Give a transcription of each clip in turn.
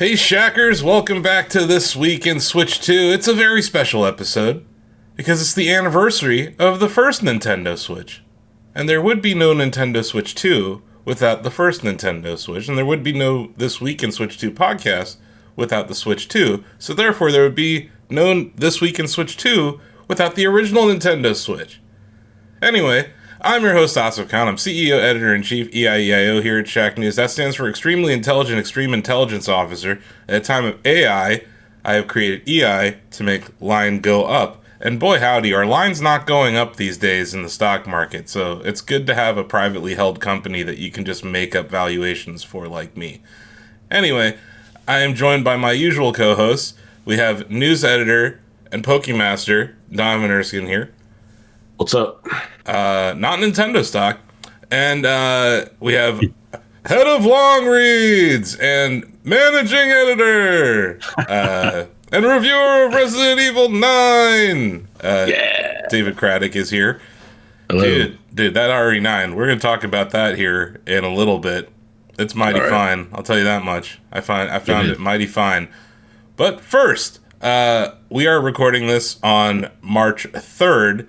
Hey Shackers, welcome back to This Week in Switch 2. It's a very special episode, because it's the anniversary of the first Nintendo Switch. And there would be no Nintendo Switch 2 without the first Nintendo Switch, and there would be no This Week in Switch 2 podcast without the Switch 2, so therefore there would be no This Week in Switch 2 without the original Nintendo Switch. Anyway, I'm your host, Asif. I'm CEO, Editor-in-Chief, EIEIO here at Shacknews. That stands for Extremely Intelligent Extreme Intelligence Officer. At a time of AI, I have created EI to make line go up. And boy howdy, our line's not going up these days in the stock market, so it's good to have a privately held company that you can just make up valuations for like me. Anyway, I am joined by my usual co-hosts. We have news editor and Pokemaster, Donovan Erskine here. What's up? Not Nintendo stock. And we have head of long reads and managing editor and reviewer of Resident Evil 9. David Craddock is here. Hello. Dude, that RE9, we're going to talk about that here in a little bit. It's mighty fine. I'll tell you that much. I found it mighty fine. But first, we are recording this on March 3rd,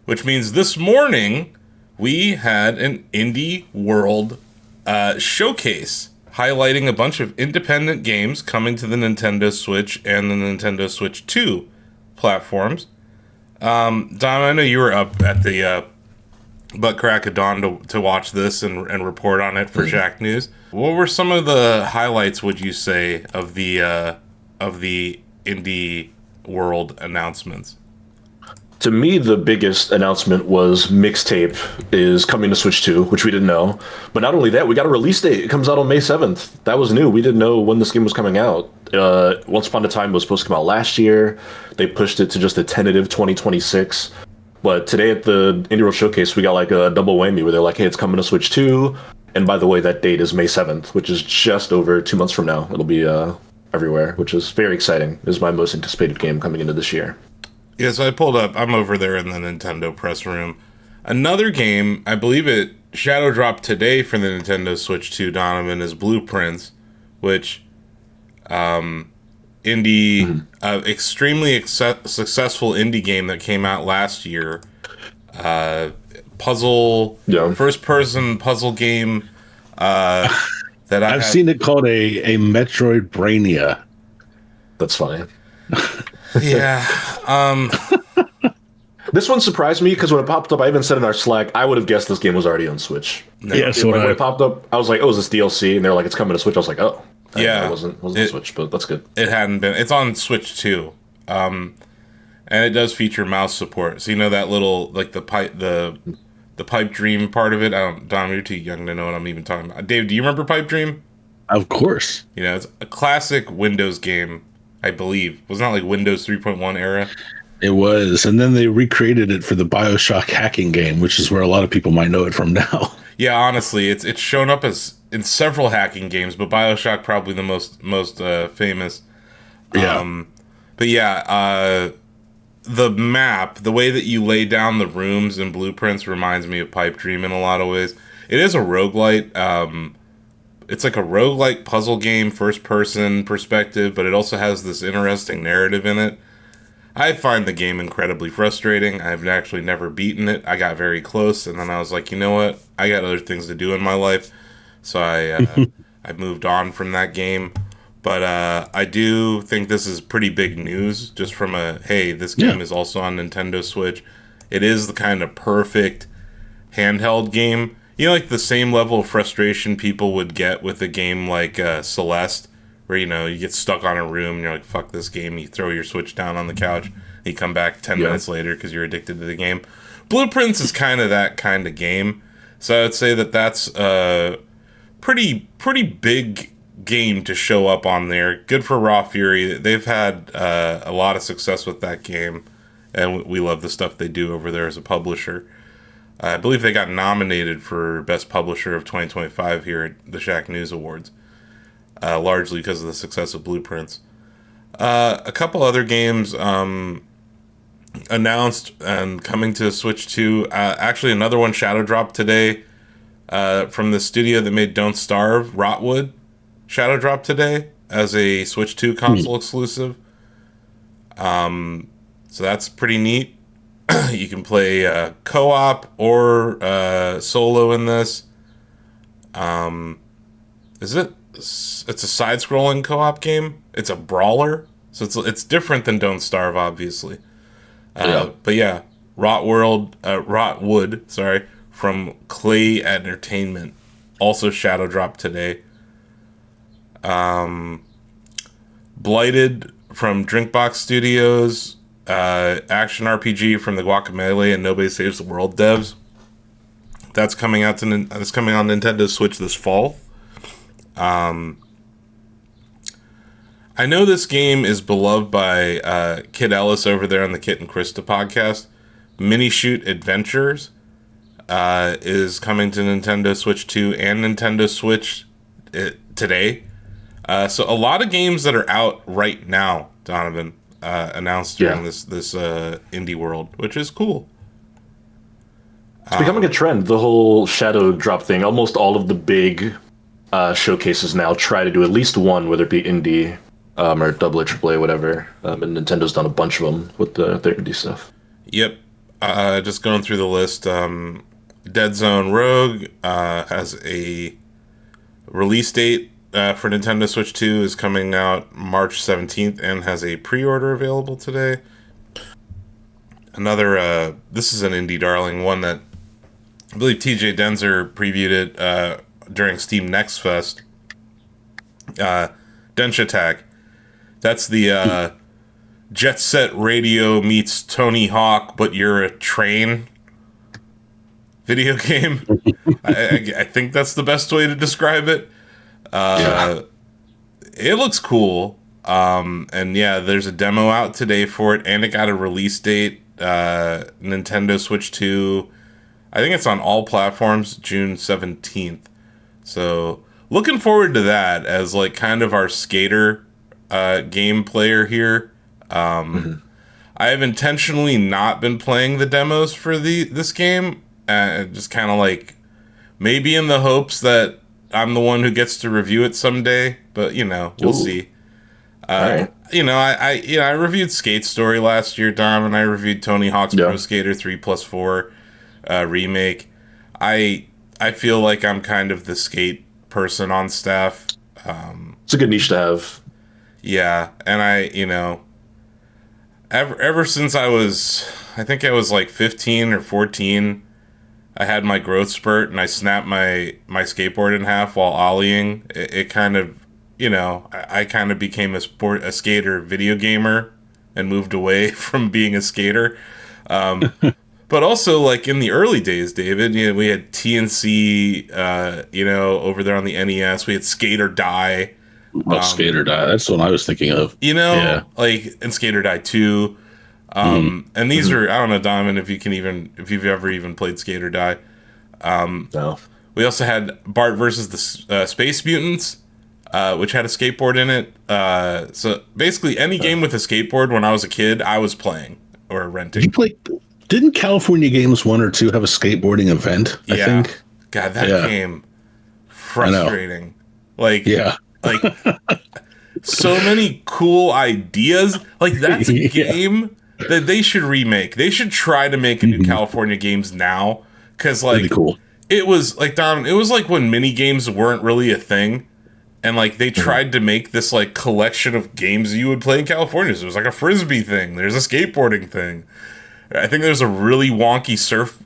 which means this morning we had an Indie World showcase highlighting a bunch of independent games coming to the Nintendo Switch and the Nintendo Switch 2 platforms. Dom, I know you were up at the butt crack of dawn to watch this and report on it for Shacknews. What were some of the highlights, would you say, of the Indie World announcements? To me, the biggest announcement was Mixtape is coming to Switch 2, which we didn't know. But not only that, we got a release date. It comes out on May 7th. That was new. We didn't know when this game was coming out. Once Upon a Time was supposed to come out last year. They pushed it to just a tentative 2026. But today at the Indie World Showcase, we got like a double whammy where they're like, hey, it's coming to Switch 2. And by the way, that date is May 7th, which is just over 2 months from now. It'll be everywhere, which is very exciting. It is my most anticipated game coming into this year. Yeah, so I pulled up. I'm over there in the Nintendo press room. Another game, I believe it shadow dropped today for the Nintendo Switch 2, Donovan, is Blueprints, which extremely successful indie game that came out last year. First-person puzzle game that I've seen it called a Metroidvania. That's funny. Yeah. This one surprised me because when it popped up, I even said in our Slack, I would have guessed this game was already on Switch. Yeah, so when it popped up, I was like, oh, is this DLC? And they're like, it's coming to Switch. I was like, oh. Yeah. It wasn't on Switch, but that's good. It hadn't been. It's on Switch 2. And it does feature mouse support. So you know that little, like, the pipe dream part of it? Dom, you're too young to know what I'm even talking about. Dave, do you remember Pipe Dream? Of course. You know, it's a classic Windows game, I believe. Wasn't that like Windows 3.1 era? It was. And then they recreated it for the BioShock hacking game, which is where a lot of people might know it from now. Yeah, honestly, it's shown up as in several hacking games, but BioShock probably the most famous. Yeah. But yeah, the map, the way that you lay down the rooms in Blueprints reminds me of Pipe Dream in a lot of ways. It is a roguelite. It's like a roguelike puzzle game, first-person perspective, but it also has this interesting narrative in it. I find the game incredibly frustrating. I've actually never beaten it. I got very close, and then I was like, you know what? I got other things to do in my life, so I moved on from that game. But I do think this is pretty big news, just from hey, this game is also on Nintendo Switch. It is the kind of perfect handheld game. You know, like the same level of frustration people would get with a game like Celeste, where, you know, you get stuck on a room and you're like, fuck this game. You throw your Switch down on the couch and you come back 10 minutes later because you're addicted to the game. Blueprints is kind of that kind of game. So I would say that that's a pretty big game to show up on there. Good for Raw Fury. They've had a lot of success with that game, and we love the stuff they do over there as a publisher. I believe they got nominated for Best Publisher of 2025 here at the Shacknews Awards, largely because of the success of Blueprints. A couple other games announced and coming to Switch 2. Actually, another one shadow dropped today from the studio that made Don't Starve, Rotwood. Shadow dropped today. as a Switch 2 console exclusive. So that's pretty neat. You can play co-op or solo in this. Is it? It's a side-scrolling co-op game. It's a brawler, so it's different than Don't Starve, obviously. But yeah, Rotwood, sorry, from Clay Entertainment, also shadow dropped today. Blighted from Drinkbox Studios, action RPG from the Guacamelee and Nobody Saves the World devs. That's coming out that's coming on Nintendo Switch this fall. I know this game is beloved by Kid Ellis over there on the Kit and Krista podcast. Mini Shoot Adventures is coming to Nintendo Switch 2 and Nintendo Switch today. So a lot of games that are out right now, Donovan, announced during this indie world, which is cool. It's becoming a trend, the whole shadow drop thing. Almost all of the big showcases now try to do at least one, whether it be indie or double A, triple A, whatever. And Nintendo's done a bunch of them with their indie stuff. Yep. Just going through the list. Dead Zone Rogue has a release date for Nintendo Switch 2 is coming out March 17th and has a pre-order available today. Another, this is an indie darling, one that I believe TJ Denzer previewed it during Steam Next Fest. Dench Attack. That's the Jet Set Radio meets Tony Hawk, but you're a train video game. I think that's the best way to describe it. It looks cool. And yeah, there's a demo out today for it, and it got a release date. Nintendo Switch 2. I think it's on all platforms, June 17th. So looking forward to that as like kind of our skater game player here. I have intentionally not been playing the demos for this game, just kind of like maybe in the hopes that I'm the one who gets to review it someday, but we'll see. Right. I reviewed Skate Story last year, Dom, and I reviewed Tony Hawk's Pro Skater 3+4 remake. I feel like I'm kind of the skate person on staff. It's a good niche to have. Yeah, and ever since I think I was like 15 or 14, I had my growth spurt and I snapped my skateboard in half while ollieing. It kind of, I kind of became a skater video gamer and moved away from being a skater. But also, like, in the early days, David, we had TNC, over there on the NES. We had Skate or Die. Skate or Die. That's what I was thinking of. And Skate or Die 2. And these are, I don't know, Donovan, if you've ever even played Skate or Die. No. We also had Bart versus the Space Mutants, which had a skateboard in it. So basically, any game with a skateboard when I was a kid, I was playing or renting. Didn't California Games 1 or 2 have a skateboarding event? Yeah. I think. God, that game frustrating. Like so many cool ideas. Like that's a game that they should remake. They should try to make a new California Games now, because like cool. It was like it was like when mini games weren't really a thing, and like they tried to make this like collection of games you would play in California. So it was like a frisbee thing. There's a skateboarding thing. I think there's a really wonky surf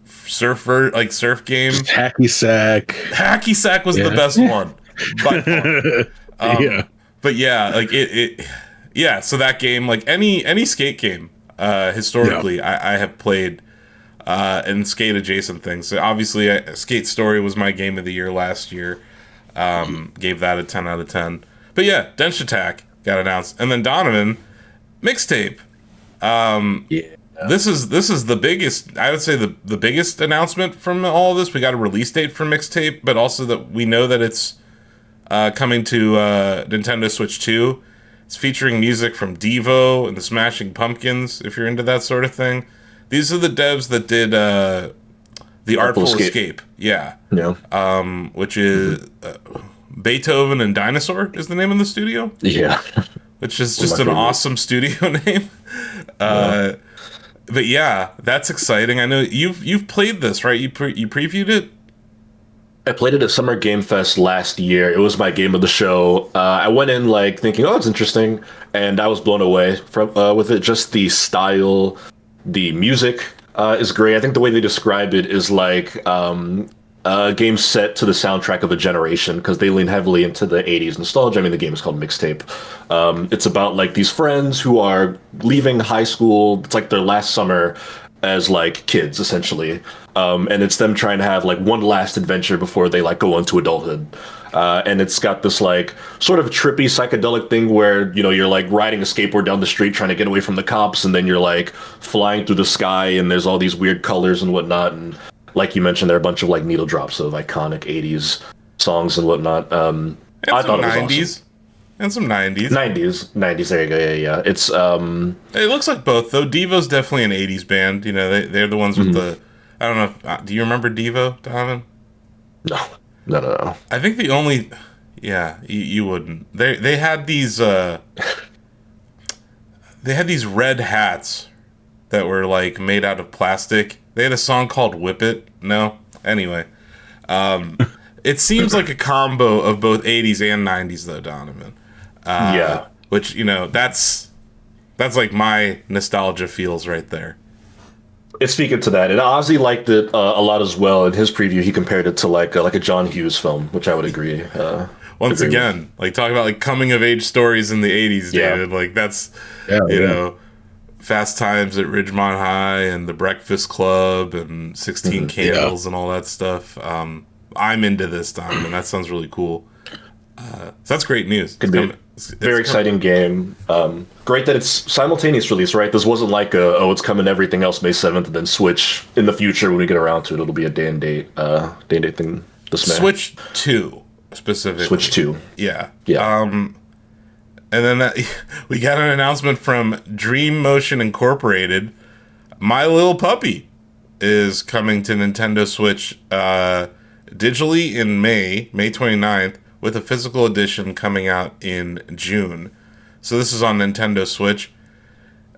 game. Hacky Sack. Hacky Sack was the best one by far. But yeah, like it. So that game, like any skate game, historically, I have played, and skate adjacent things. So obviously, Skate Story was my game of the year last year. Gave that a 10 out of 10. But yeah, Dench Attack got announced, and then Donovan mixtape. This is the biggest, I would say the biggest announcement from all of this. We got a release date for mixtape, but also that we know that it's coming to Nintendo Switch 2. It's featuring music from Devo and the Smashing Pumpkins, if you're into that sort of thing. These are the devs that did the Artful Escape. Yeah. Yeah. Which is Beethoven and Dinosaur is the name of the studio, Yeah. which is One of just my an favorites. awesome studio name. Yeah. But yeah, that's exciting. I know you've played this, right? You previewed it. I played it at Summer Game Fest last year. It was my game of the show. I went in like thinking, "Oh, it's interesting," and I was blown away from with it. Just the style, the music is great. I think the way they describe it is like a game set to the soundtrack of a generation because they lean heavily into the '80s nostalgia. I mean, the game is called Mixtape. It's about like these friends who are leaving high school. It's like their last summer as like kids essentially, and it's them trying to have like one last adventure before they like go into adulthood. And it's got this like sort of trippy psychedelic thing where you're like riding a skateboard down the street trying to get away from the cops, and then you're like flying through the sky, and there's all these weird colors and whatnot. And like you mentioned, there are a bunch of like needle drops of iconic '80s songs and whatnot. And I some thought it was awesome. '90s. And some '90s. '90s. There you go. Yeah, yeah. It's It looks like both though. Devo's definitely an '80s band. They're the ones with the. I don't know. Do you remember Devo, Donovan? no, no. I think the only. Yeah, you wouldn't. They had these. They had these red hats that were like made out of plastic. They had a song called "Whip It." No, anyway. It seems like a combo of both '80s and '90s though, Donovan. Yeah. Which that's like my nostalgia feels right there. It's speaking to that, and Ozzy liked it a lot as well. In his preview, he compared it to like a John Hughes film, which I would agree. Once agree again, like talk about like coming of age stories in the '80s, Yeah. David. Like that's Yeah, you yeah. know, Fast Times at Ridgemont High and The Breakfast Club and 16 Candles and all that stuff. I'm into this time, and that sounds really cool. So that's great news. Could be very exciting game. Great that it's simultaneous release, right? This wasn't like it's coming to everything else May 7th, and then Switch in the future when we get around to it. It'll be a day and date thing. This May. Switch 2 specifically. Switch 2. Yeah. Yeah. And then we got an announcement from Dream Motion Incorporated. My Little Puppy is coming to Nintendo Switch digitally in May 29th, with a physical edition coming out in June. So this is on Nintendo Switch.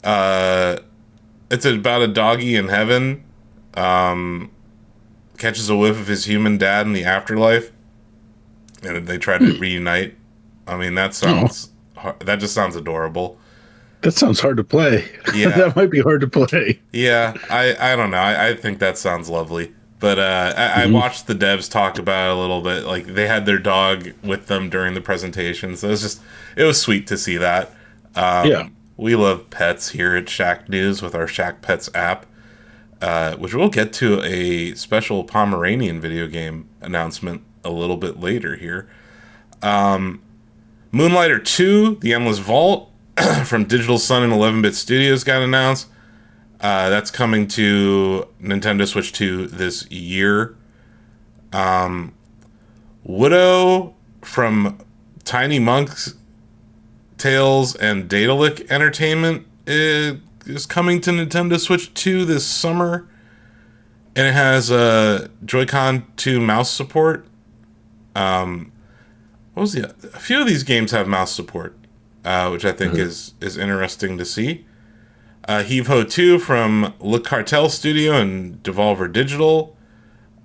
It's about a doggy in heaven. Catches a whiff of his human dad in the afterlife, and they try to reunite. I mean, that just sounds adorable. That sounds hard to play. Yeah. That might be hard to play. Yeah, I don't know. I think that sounds lovely. But I watched the devs talk about it a little bit. Like, they had their dog with them during the presentation. So it was sweet to see that. Yeah. We love pets here at Shack News with our Shack Pets app, which we'll get to a special Pomeranian video game announcement a little bit later here. Moonlighter 2, The Endless Vault from Digital Sun and 11-Bit Studios got announced. That's coming to Nintendo Switch 2 this year. Widow from Tiny Monk's Tales and Daedalic Entertainment is coming to Nintendo Switch 2 this summer. And it has Joy-Con 2 mouse support. A few of these games have mouse support, which I think is interesting to see. Heave Ho 2 from Le Cartel Studio and Devolver Digital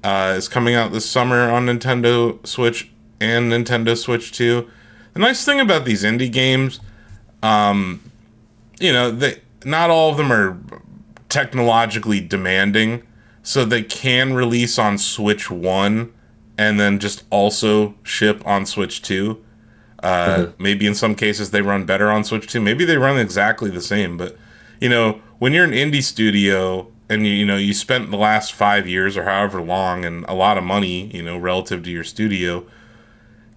is coming out this summer on Nintendo Switch and Nintendo Switch 2. The nice thing about these indie games, not all of them are technologically demanding, so they can release on Switch 1 and then just also ship on Switch 2. Maybe in some cases they run better on Switch 2. Maybe they run exactly the same, but when you're an indie studio and you spent the last 5 years or however long and a lot of money, relative to your studio,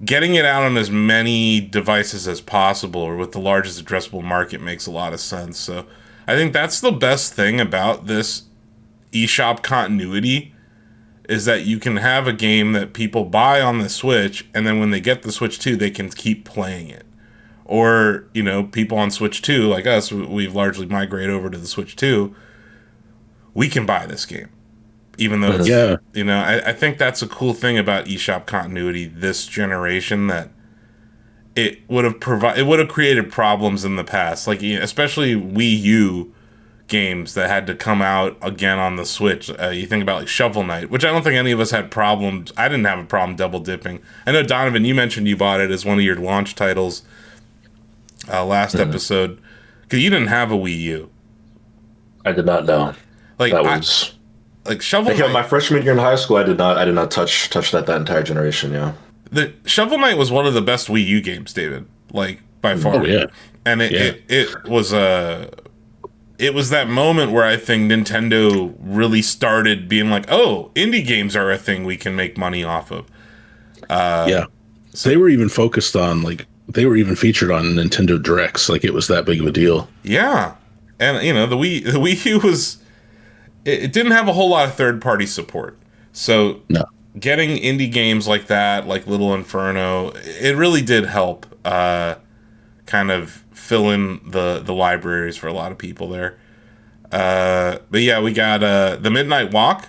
getting it out on as many devices as possible or with the largest addressable market makes a lot of sense. So I think that's the best thing about this eShop continuity, is that you can have a game that people buy on the Switch, and then when they get the Switch 2, they can keep playing it. Or, people on Switch 2, like us, we've largely migrated over to the Switch 2. We can buy this game. even though it's, Yeah. I think that's a cool thing about eShop continuity this generation, that it would have created problems in the past, like especially Wii U games that had to come out again on the Switch. You think about like Shovel Knight, which I don't think any of us had problems. I didn't have a problem double dipping. I know Donovan, you mentioned you bought it as one of your launch titles last episode, because you didn't have a Wii U. I did not know. Like That was like Shovel like Knight. my freshman year in high school. I did not touch that entire generation. Yeah. The Shovel Knight was one of the best Wii U games, David. Like by far. Oh yeah. And it was it was that moment where I think Nintendo really started being like, oh, indie games are a thing we can make money off of. Yeah. They were even focused on they were even featured on Nintendo Directs. Like it was that big of a deal. Yeah. And the Wii U was, it didn't have a whole lot of third-party support. So No. getting indie games like that, like Little Inferno, it really did help kind of fill in the libraries for a lot of people there. But yeah, we got the Midnight Walk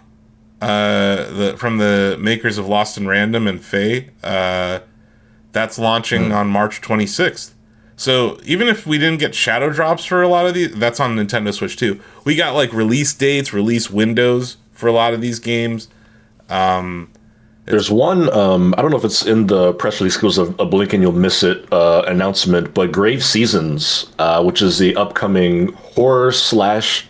from the makers of Lost in Random and Faye. That's launching on March 26th. So even if we didn't get shadow drops for a lot of these, that's on Nintendo Switch too. We got like release dates, release windows for a lot of these games. There's one, I don't know if it's in the press release, it was a blink and you'll miss it announcement, but Grave Seasons, which is the upcoming horror /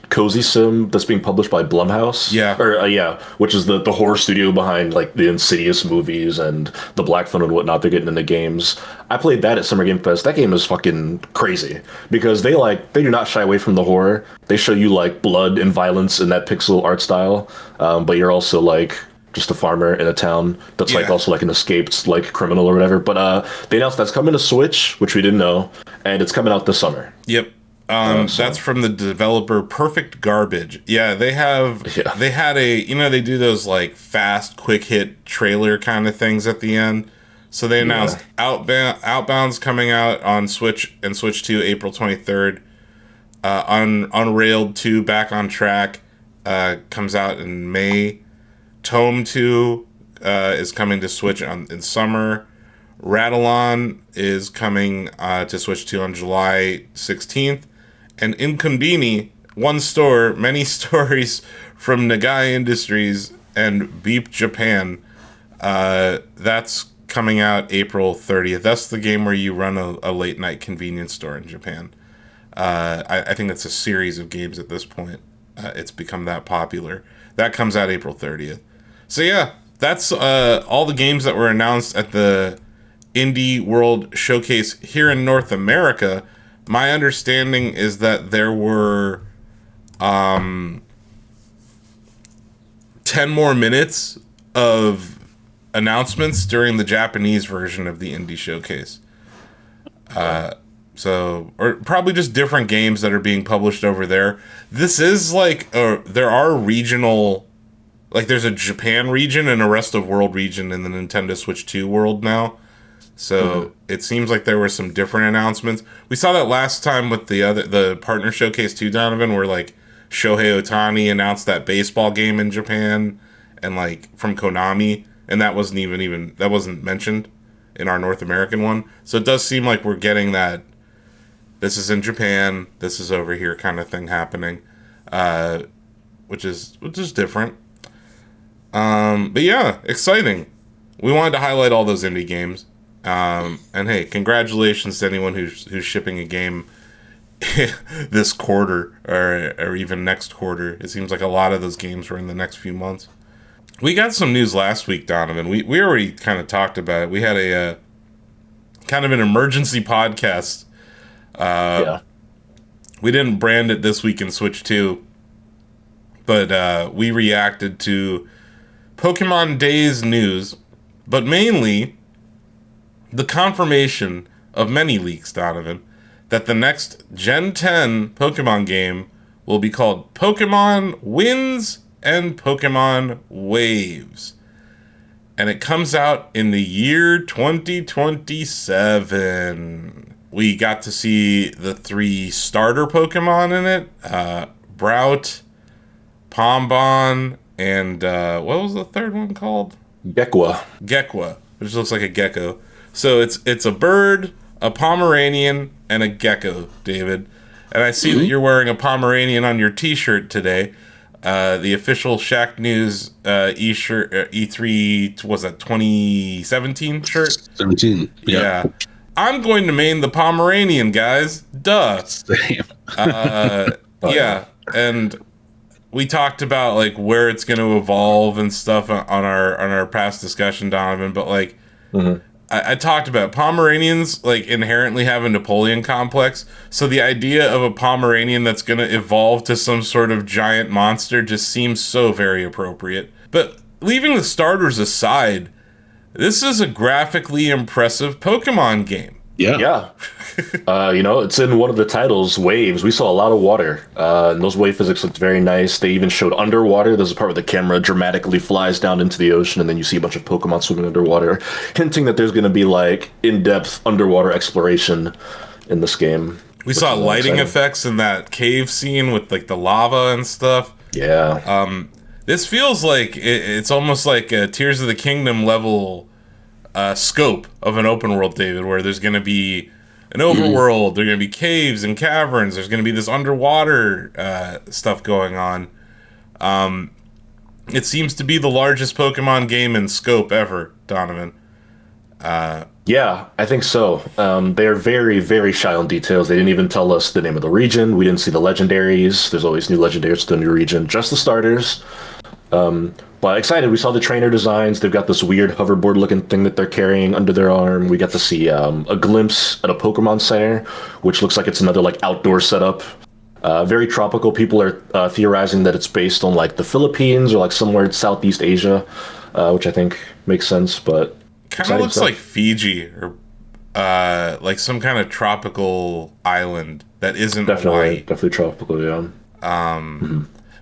cozy sim that's being published by Blumhouse. Yeah. Or, which is the horror studio behind like the Insidious movies and the Black Phone and whatnot. They're getting into games. I played that at Summer Game Fest. That game is fucking crazy because they do not shy away from the horror. They show you like blood and violence in that pixel art style, but you're also like just a farmer in a town that's like also like an escaped like criminal or whatever. But they announced that's coming to Switch, which we didn't know, and it's coming out this summer. Yep. That's from the developer Perfect Garbage. Yeah, they had they do those like fast, quick hit trailer kind of things at the end. So they announced Outbound's coming out on Switch and Switch 2 April 23rd. Unrailed 2 Back on Track comes out in May. Tome 2 is coming to Switch in summer. Rattle-On is coming to Switch 2 on July 16th. And Inconveni, one store, many stories from Nagai Industries and Beep Japan. That's coming out April 30th. That's the game where you run a late night convenience store in Japan. I think that's a series of games at this point. It's become that popular. That comes out April 30th. So yeah, that's all the games that were announced at the Indie World Showcase here in North America. My understanding is that there were 10 more minutes of announcements during the Japanese version of the Indie Showcase. Or probably just different games that are being published over there. This is like, there are regional, like there's a Japan region and a rest of world region in the Nintendo Switch 2 world now. So it seems like there were some different announcements. We saw that last time with the partner showcase too, Donovan, where like Shohei Ohtani announced that baseball game in Japan and like from Konami, and that wasn't even that wasn't mentioned in our North American one. So it does seem like we're getting that this is in Japan, this is over here kind of thing happening, which is different. But yeah, exciting. We wanted to highlight all those indie games. And hey, congratulations to anyone who's shipping a game this quarter or even next quarter. It seems like a lot of those games were in the next few months. We got some news last week, Donovan. We already kind of talked about it. We had a kind of an emergency podcast. We didn't brand it This Week in Switch 2, but we reacted to Pokemon Days news, but mainly the confirmation of many leaks, Donovan, that the next Gen 10 Pokemon game will be called Pokemon Winds and Pokemon Waves. And it comes out in the year 2027. We got to see the 3 starter Pokemon in it. Brout, Pombon, and what was the third one called? Gekwa. Gekwa, which looks like a gecko. So it's a bird, a Pomeranian, and a gecko, David. And I see that you're wearing a Pomeranian on your T-shirt today. The official Shacknews E-shirt, E3, was that 2017 shirt? 17. Yeah. I'm going to main the Pomeranian, guys. Duh. Same. Yeah. And we talked about like where it's going to evolve and stuff on our past discussion, Donovan. But like, I talked about Pomeranians like inherently have a Napoleon complex. So the idea of a Pomeranian that's going to evolve to some sort of giant monster just seems so very appropriate. But leaving the starters aside, this is a graphically impressive Pokemon game. Yeah. It's in one of the titles, Waves. We saw a lot of water, and those wave physics looked very nice. They even showed underwater. There's a part where the camera dramatically flies down into the ocean, and then you see a bunch of Pokemon swimming underwater, hinting that there's going to be like in-depth underwater exploration in this game. We saw lighting effects in that cave scene with like the lava and stuff. Yeah. This feels like it's almost like a Tears of the Kingdom level scope of an open world, David, where there's going to be an overworld, there's going to be caves and caverns, there's going to be this underwater stuff going on. It seems to be the largest Pokemon game in scope ever, Donovan. Yeah, I think so. They're very, very shy on details. They didn't even tell us the name of the region. We didn't see the legendaries. There's always new legendaries to the new region. Just the starters. But excited. We saw the trainer designs. They've got this weird hoverboard looking thing that they're carrying under their arm. We got to see a glimpse at a Pokemon Center, which looks like it's another like outdoor setup. Very tropical. People are theorizing that it's based on like the Philippines or like somewhere in Southeast Asia, which I think makes sense. But kind of looks like Fiji or like some kind of tropical island that isn't Hawaii. Definitely tropical. Yeah.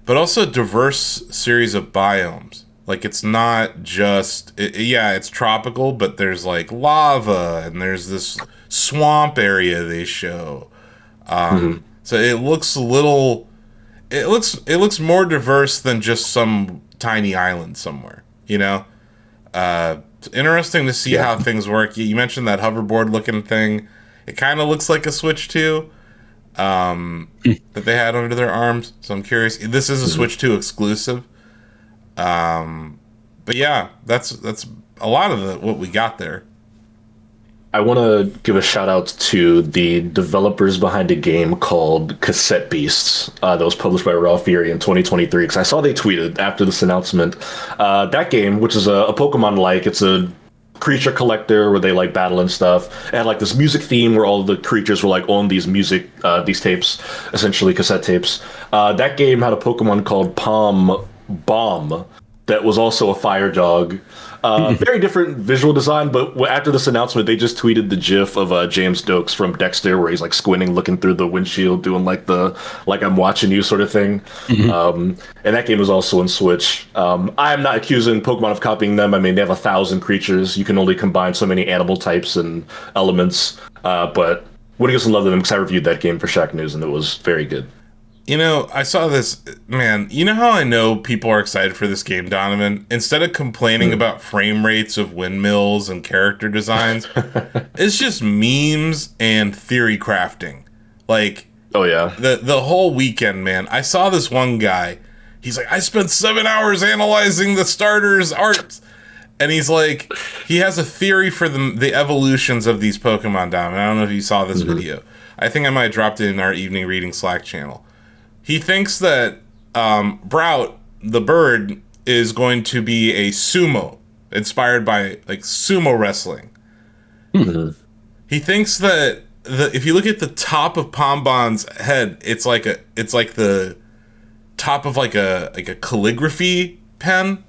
But also a diverse series of biomes. Like it's not just it's tropical, but there's like lava and there's this swamp area they show. So it looks it looks more diverse than just some tiny island somewhere, you know? Interesting to see how things work. You mentioned that hoverboard looking thing. It kind of looks like a Switch 2 that they had under their arms. So I'm curious. This is a Switch 2 exclusive. But yeah, that's a lot of what we got there. I want to give a shout out to the developers behind a game called Cassette Beasts that was published by Raw Fury in 2023. Because I saw they tweeted after this announcement. That game, which is a Pokemon-like, it's a creature collector where they like battle and stuff. It had like this music theme where all the creatures were like on these these tapes, essentially cassette tapes. That game had a Pokemon called Palm Bomb that was also a fire dog. Very different visual design, but after this announcement, they just tweeted the GIF of James Dokes from Dexter, where he's like squinting, looking through the windshield, doing like the I'm watching you sort of thing. And that game was also on Switch. I am not accusing Pokemon of copying them. I mean, they have 1,000 creatures. You can only combine so many animal types and elements. But would give some love to them because I reviewed that game for Shacknews, and it was very good. You know, I saw this, man, you know how I know people are excited for this game, Donovan? Instead of complaining about frame rates of windmills and character designs, it's just memes and theory crafting. Like, oh yeah, the whole weekend, man. I saw this one guy, he's like, I spent 7 hours analyzing the starters' art. And he's like, he has a theory for the evolutions of these Pokemon, Donovan. I don't know if you saw this video. I think I might have dropped it in our evening reading Slack channel. He thinks that Brout, the bird, is going to be a sumo, inspired by like sumo wrestling. He thinks that if you look at the top of Pombon's head, it's like the top of like a calligraphy pen.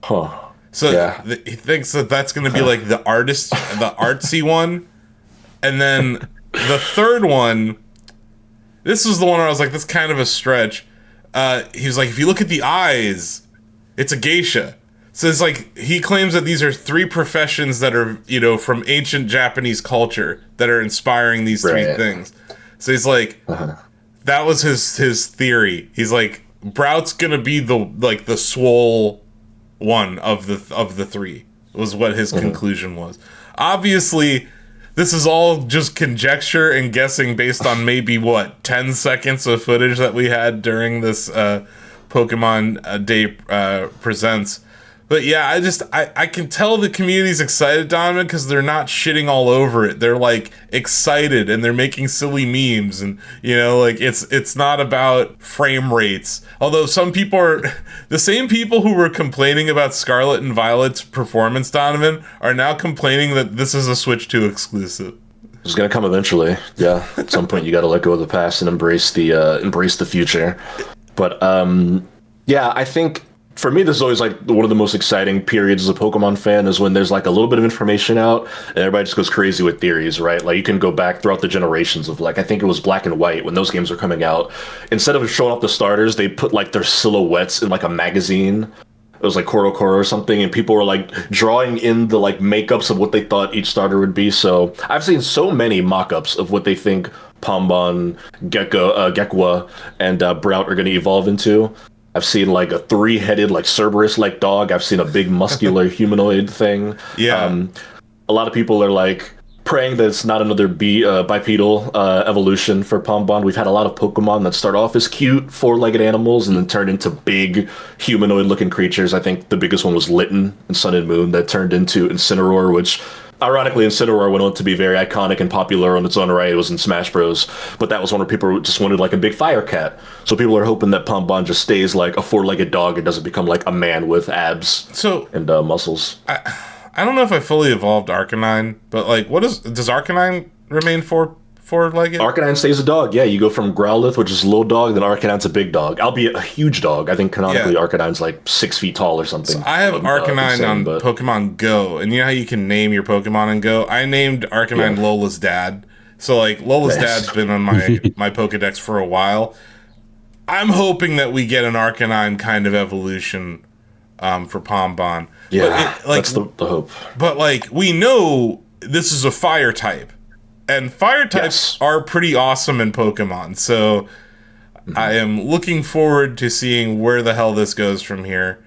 Huh. So he thinks that that's going to be like the artsy one, and then the third one. This was the one where I was like, that's kind of a stretch. He was like, if you look at the eyes, it's a geisha. So it's like, he claims that these are 3 professions that are, you know, from ancient Japanese culture that are inspiring these 3 things. So he's like, that was his theory. He's like, Brout's gonna be the swole one of the three, was what his conclusion was. Obviously, this is all just conjecture and guessing based on maybe 10 seconds of footage that we had during this Pokemon Day presents. But yeah, I can tell the community's excited, Donovan, because they're not shitting all over it. They're like excited and they're making silly memes, and it's not about frame rates. Although some people are the same people who were complaining about Scarlet and Violet's performance, Donovan, are now complaining that this is a Switch 2 exclusive. It's gonna come eventually. Yeah, at some point you got to let go of the past and embrace the future. But yeah, I think. For me, this is always like one of the most exciting periods as a Pokemon fan is when there's like a little bit of information out and everybody just goes crazy with theories, right? Like you can go back throughout the generations of I think it was Black and White when those games were coming out. Instead of showing off the starters, they put like their silhouettes in like a magazine. It was like Koro or something, and people were like drawing in the like makeups of what they thought each starter would be. So I've seen so many mock-ups of what they think Pombon, Gekwa, and Brout are going to evolve into. I've seen like a 3-headed like Cerberus-like dog. I've seen a big muscular humanoid thing. Yeah. A lot of people are like praying that it's not another bipedal evolution for Pombon. We've had a lot of Pokemon that start off as cute 4-legged animals and then turn into big humanoid-looking creatures. I think the biggest one was Litten in Sun and Moon that turned into Incineroar, which ironically, Incineroar went on to be very iconic and popular on its own right. It was in Smash Bros. But that was one where people just wanted like a big fire cat. So people are hoping that Pombon just stays like a 4-legged dog and doesn't become like a man with abs and muscles. I don't know if I fully evolved Arcanine, but like, does Arcanine remain four-legged? Arcanine stays a dog. Yeah, you go from Growlithe, which is a little dog, then Arcanine's a big dog, albeit a huge dog. I think canonically Arcanine's like 6 feet tall or something. So I have Arcanine on Pokemon Go, and you know how you can name your Pokemon in Go? I named Arcanine Lola's dad. So like Lola's dad's been on my Pokedex for a while. I'm hoping that we get an Arcanine kind of evolution for Pombon. Yeah, that's the hope. But like we know this is a fire type. And fire types are pretty awesome in Pokemon, so I am looking forward to seeing where the hell this goes from here.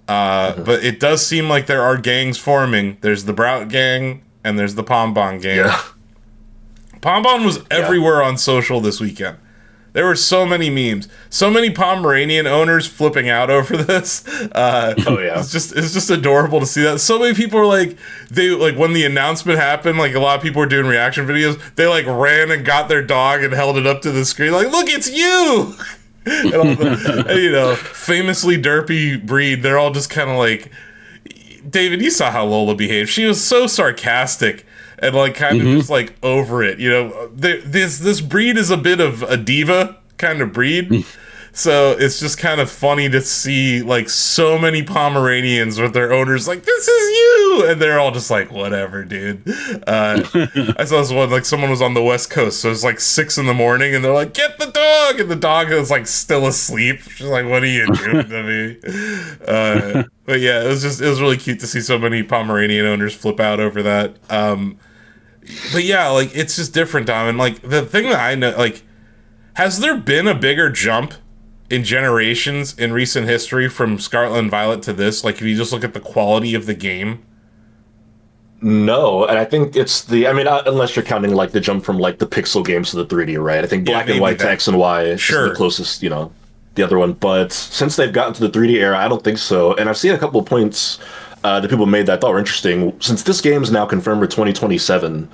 But it does seem like there are gangs forming. There's the Brout gang, and there's the Pombon gang. Yeah. Pombon was everywhere on social this weekend. There were so many memes, so many Pomeranian owners flipping out over this. It's just adorable to see that. So many people were like, when the announcement happened, like a lot of people were doing reaction videos. They like ran and got their dog and held it up to the screen, like, look, it's you. And all the, famously derpy breed. They're all just kind of like, David, you saw how Lola behaved. She was so sarcastic. And like kind of just like over it, this breed is a bit of a diva kind of breed, so it's just kind of funny to see like so many Pomeranians with their owners like, this is you, and they're all just like, whatever, dude. I saw this one, like someone was on the West Coast, so it's like 6 a.m, and they're like, get the dog, and the dog is like still asleep. She's like, what are you doing to me? But yeah, it was really cute to see so many Pomeranian owners flip out over that. But yeah, like, it's just different, Dom. And, like, the thing that I know, like, has there been a bigger jump in generations in recent history from Scarlet and Violet to this? Like, if you just look at the quality of the game? No, and I think it's unless you're counting, like, the jump from, like, the pixel games to the 3D, right? I think Black and White to X and Y is the closest, the other one. But since they've gotten to the 3D era, I don't think so. And I've seen a couple of points that people made that I thought were interesting. Since this game is now confirmed for 2027,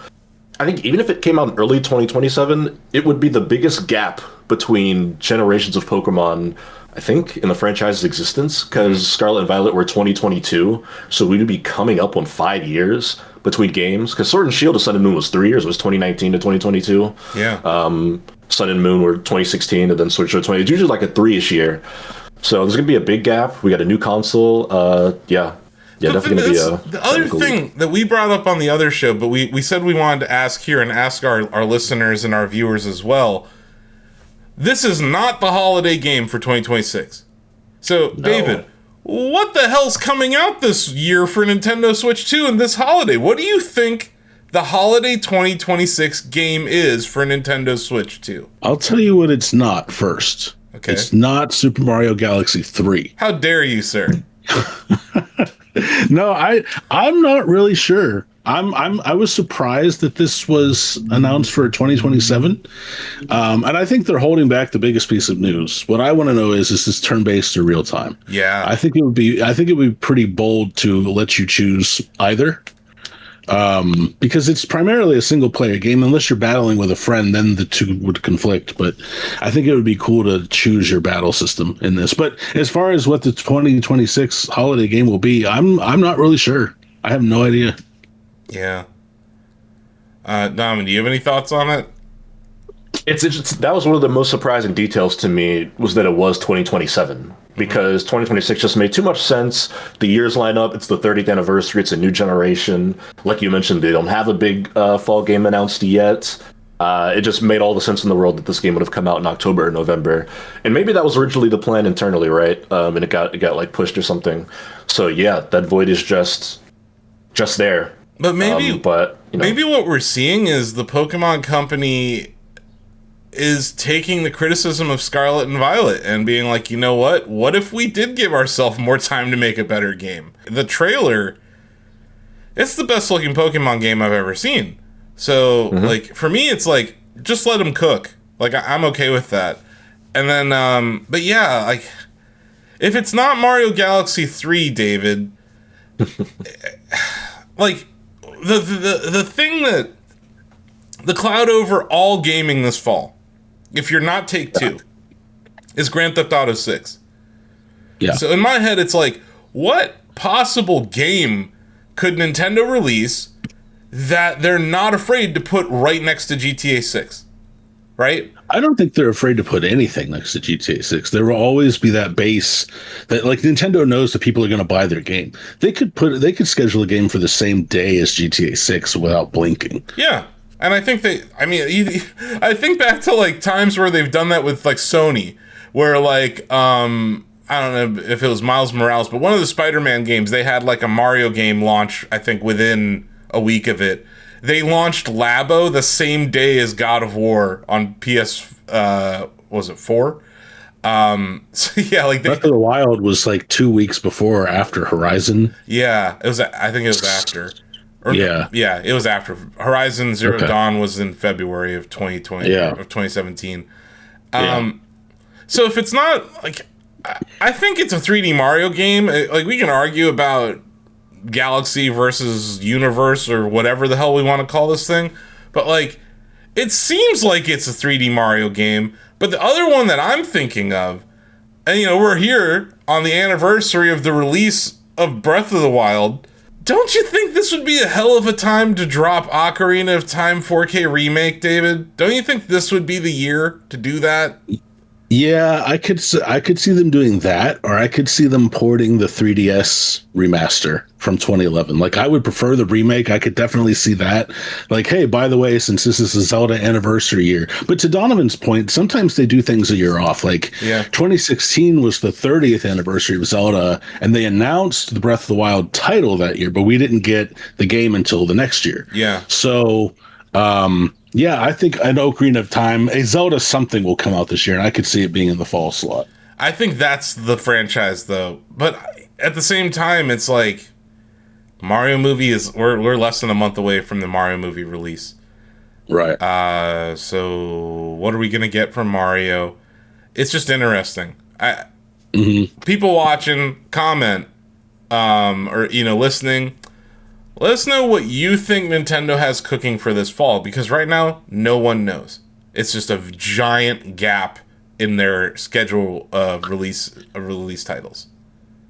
I think even if it came out in early 2027, it would be the biggest gap between generations of Pokemon, I think, in the franchise's existence, because Scarlet and Violet were 2022, so we would be coming up on 5 years between games, because Sword and Shield to Sun and Moon was 3 years. It was 2019 to 2022. Yeah. Sun and Moon were 2016, and then Sword and Shield 20. It's usually like a 3-ish year. So there's going to be a big gap. We got a new console. Yeah, definitely going to be the other thing that we brought up on the other show, but we said we wanted to ask here and ask our listeners and our viewers as well. This is not the holiday game for 2026. So, no. David, what the hell's coming out this year for Nintendo Switch 2 and this holiday? What do you think the holiday 2026 game is for Nintendo Switch 2? I'll tell you what it's not first. Okay. It's not Super Mario Galaxy 3. How dare you, sir? No, I'm not really sure. I was surprised that this was announced for 2027, and I think they're holding back the biggest piece of news. What I want to know is this turn-based or real time? Yeah. I think it would be pretty bold to let you choose either, because it's primarily a single-player game. Unless you're battling with a friend, then the two would conflict. But I think it would be cool to choose your battle system in this. But as far as what the 2026 holiday game will be, I'm not really sure. I have no idea. Yeah. Donovan, do you have any thoughts on it? That was one of the most surprising details to me, was that it was 2027, because 2026 just made too much sense. The years line up. It's the 30th anniversary. It's a new generation. Like you mentioned, they don't have a big fall game announced yet. It just made all the sense in the world that this game would have come out in October or November. And maybe that was originally the plan internally, right? And it got like pushed or something. So yeah, that void is just there. But maybe, you know. Maybe what we're seeing is the Pokemon Company is taking the criticism of Scarlet and Violet and being like, you know what? What if we did give ourselves more time to make a better game? The trailer, it's the best looking Pokemon game I've ever seen. So, like, for me, it's like, just let them cook. Like, I'm okay with that. And then, but yeah, like, if it's not Mario Galaxy 3, David, like, the thing that the cloud over all gaming this fall, if you're not Take-Two, is Grand Theft Auto 6. Yeah. So in my head, it's like, what possible game could Nintendo release that they're not afraid to put right next to GTA 6? Right? I don't think they're afraid to put anything next to GTA 6. There will always be that base that, like, Nintendo knows that people are going to buy their game. They could schedule a game for the same day as GTA 6 without blinking. Yeah. And I think I think back to, like, times where they've done that with, like, Sony, where, like, I don't know if it was Miles Morales, but one of the Spider-Man games, they had, like, a Mario game launch, I think, within a week of it. They launched Labo the same day as God of War on PS, was it 4? So yeah, like Breath of the Wild was like 2 weeks before or after Horizon. Yeah, it was. I think it was after. Yeah, it was after. Horizon Zero Dawn was in February of 2020. Yeah. Of 2017. So if it's not like, I think it's a 3D Mario game. Like, we can argue about Galaxy versus Universe or whatever the hell we want to call this thing, but like, it seems like it's a 3D Mario game. But the other one that I'm thinking of, and we're here on the anniversary of the release of Breath of the Wild, don't you think this would be a hell of a time to drop Ocarina of Time 4K remake, David? Don't you think this would be the year to do that? Yeah, I could see them doing that, or I could see them porting the 3DS remaster from 2011. Like, I would prefer the remake. I could definitely see that. Like, hey, by the way, since this is a Zelda anniversary year. But to Donovan's point, sometimes they do things a year off. Like, 2016 was the 30th anniversary of Zelda, and they announced the Breath of the Wild title that year, but we didn't get the game until the next year. Yeah. So, yeah, I think an Ocarina of Time, a Zelda something will come out this year, and I could see it being in the fall slot. I think that's the franchise, though. But at the same time, it's like, Mario movie is, we're less than a month away from the Mario movie release. Right. So what are we going to get from Mario? It's just interesting. People watching, comment, or, listening. Let us know what you think Nintendo has cooking for this fall, because right now, no one knows. It's just a giant gap in their schedule of release titles.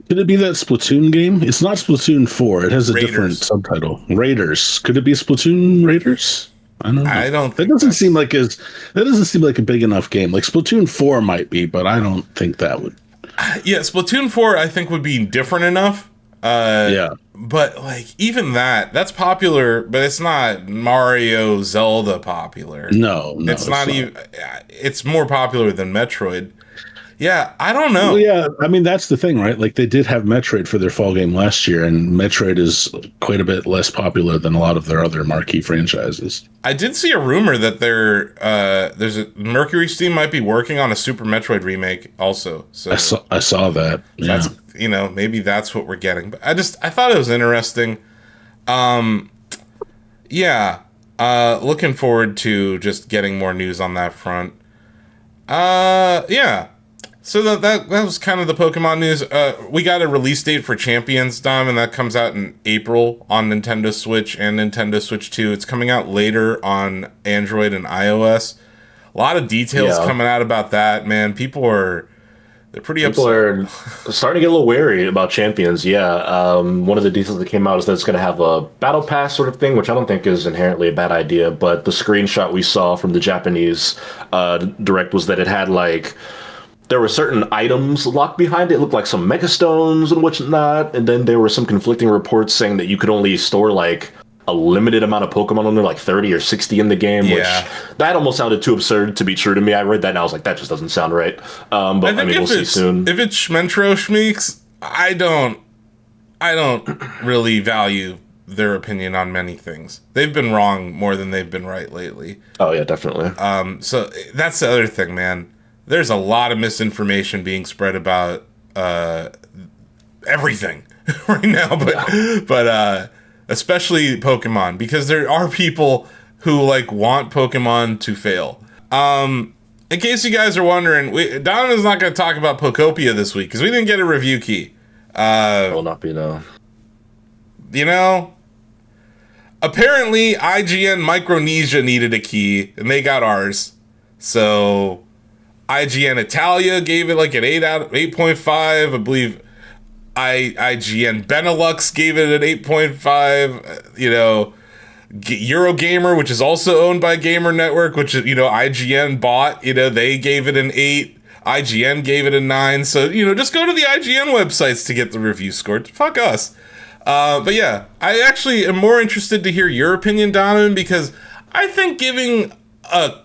Could it be that Splatoon game? It's not Splatoon 4. It has a Raiders. different subtitle. Raiders. Could it be Splatoon Raiders? I don't know. I don't think that doesn't seem like a big enough game. Like, Splatoon 4 might be, but I don't think that would. Yeah, Splatoon 4 I think would be different enough. Yeah. But, like, even that's popular, but it's not Mario Zelda popular. No, it's not even. It's more popular than Metroid. Yeah, I don't know. Well, yeah, I mean that's the thing, right? Like they did have Metroid for their fall game last year, and Metroid is quite a bit less popular than a lot of their other marquee franchises. I did see a rumor that there's a Mercury Steam might be working on a Super Metroid remake also. So I saw that. Yeah. that's maybe that's what we're getting. But I thought it was interesting. Yeah. Looking forward to just getting more news on that front. Yeah. So that was kind of the Pokemon news. We got a release date for Champions, Dom, and that comes out in April on Nintendo Switch and Nintendo Switch 2. It's coming out later on Android and iOS. A lot of details coming out about that, man. They're pretty upset. People are starting to get a little wary about Champions. Yeah, one of the details that came out is that it's going to have a battle pass sort of thing, which I don't think is inherently a bad idea. But the screenshot we saw from the Japanese direct was that it had there were certain items locked behind it. It looked like some megastones and whatnot, and then there were some conflicting reports saying that you could only store a limited amount of Pokemon on there, like 30 or 60 in the game, which that almost sounded too absurd to be true to me. I read that and I was like, that just doesn't sound right. But I mean, we'll see soon. If it's Schmentro Schmeeks, I don't really value their opinion on many things. They've been wrong more than they've been right lately. Oh yeah, definitely. So that's the other thing, man. There's a lot of misinformation being spread about everything right now, but especially Pokemon, because there are people who want Pokemon to fail. In case you guys are wondering, Donovan's not going to talk about Pokopia this week because we didn't get a review key. Will not be no. Apparently IGN Micronesia needed a key and they got ours. So IGN Italia gave it an 8.5. I believe IGN Benelux gave it an 8.5. Eurogamer, which is also owned by Gamer Network, which IGN bought, they gave it an 8. IGN gave it a 9. So just go to the IGN websites to get the review scored. Fuck us. But yeah, I actually am more interested to hear your opinion, Donovan, because I think giving a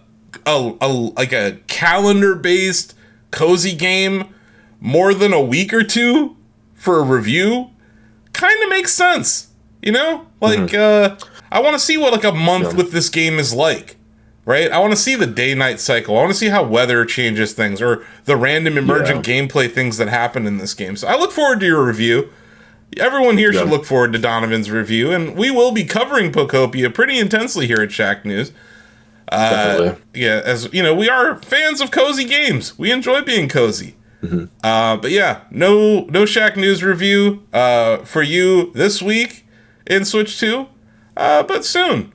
calendar-based cozy game more than a week or two for a review kind of makes sense. I want to see what a month with this game is like, right? I want to see the day-night cycle. I want to see how weather changes things or the random emergent gameplay things that happen in this game. So I look forward to your review. Everyone here should look forward to Donovan's review, and we will be covering Pokopia pretty intensely here at Shacknews. Definitely. Yeah, as we are fans of cozy games. We enjoy being cozy. Mm-hmm. But yeah, no Shacknews review for you this week in Switch 2, but soon.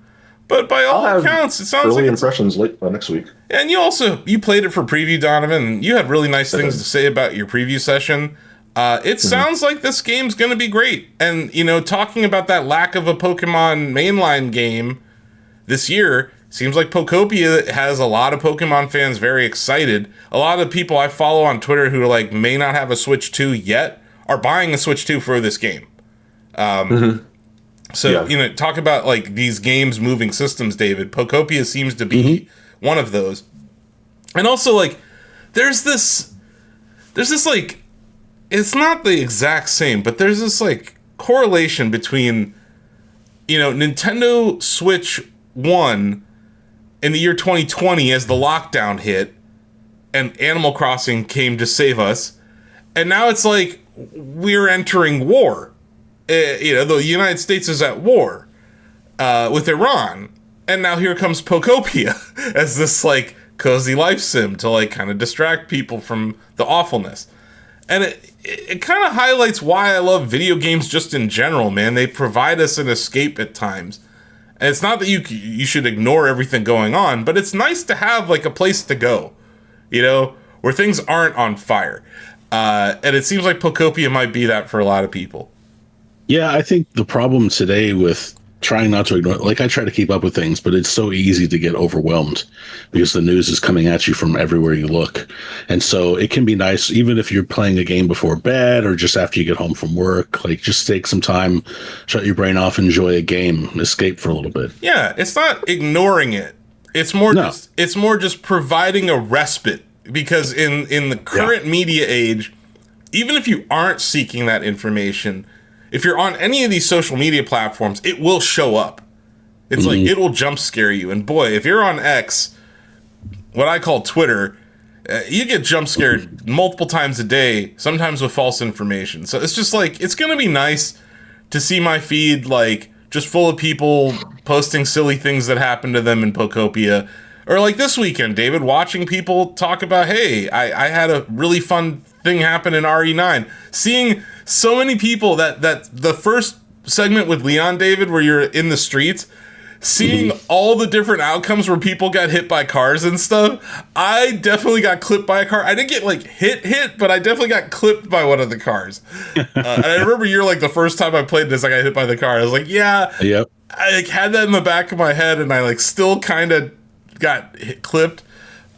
But by all accounts, it sounds early impressions late next week. And you played it for preview, Donovan, and you had really nice things to say about your preview session. It sounds like this game's going to be great. And, talking about that lack of a Pokemon mainline game this year, seems like Pokopia has a lot of Pokemon fans very excited. A lot of people I follow on Twitter who may not have a Switch 2 yet are buying a Switch 2 for this game. So, talk about these games moving systems, David. Pokopia seems to be one of those. And also there's this it's not the exact same, but there's this correlation between Nintendo Switch 1 in the year 2020 as the lockdown hit and Animal Crossing came to save us, and now it's we're entering war. The United States is at war with Iran, and now here comes Pokopia as this cozy life sim to kind of distract people from the awfulness. And it kind of highlights why I love video games just in general, man. They provide us an escape at times. And it's not that you should ignore everything going on, but it's nice to have a place to go, where things aren't on fire. And it seems like Pokopia might be that for a lot of people. Yeah, I think the problem today with trying not to ignore, I try to keep up with things, but it's so easy to get overwhelmed because the news is coming at you from everywhere you look. And so it can be nice, even if you're playing a game before bed or just after you get home from work, just take some time, shut your brain off, enjoy a game, escape for a little bit. Yeah, it's not ignoring it. It's more just providing a respite, because in the current media age, even if you aren't seeking that information, if you're on any of these social media platforms, it will show up. It's like, it will jump scare you. And boy, if you're on X, what I call Twitter, you get jump scared multiple times a day, sometimes with false information. So it's just like, it's going to be nice to see my feed, like, just full of people posting silly things that happened to them in Pokopia. Or like this weekend, David, watching people talk about, hey, I had a really fun thing happen in RE9. Seeing so many people that the first segment with Leon, David, where you're in the streets, seeing all the different outcomes where people got hit by cars and stuff. I definitely got clipped by a car. I didn't get like hit, but I definitely got clipped by one of the cars. And I remember you're like, the first time I played this, I got hit by the car. I was like, yeah, Yep. I like had that in the back of my head, and I like still kind of got clipped.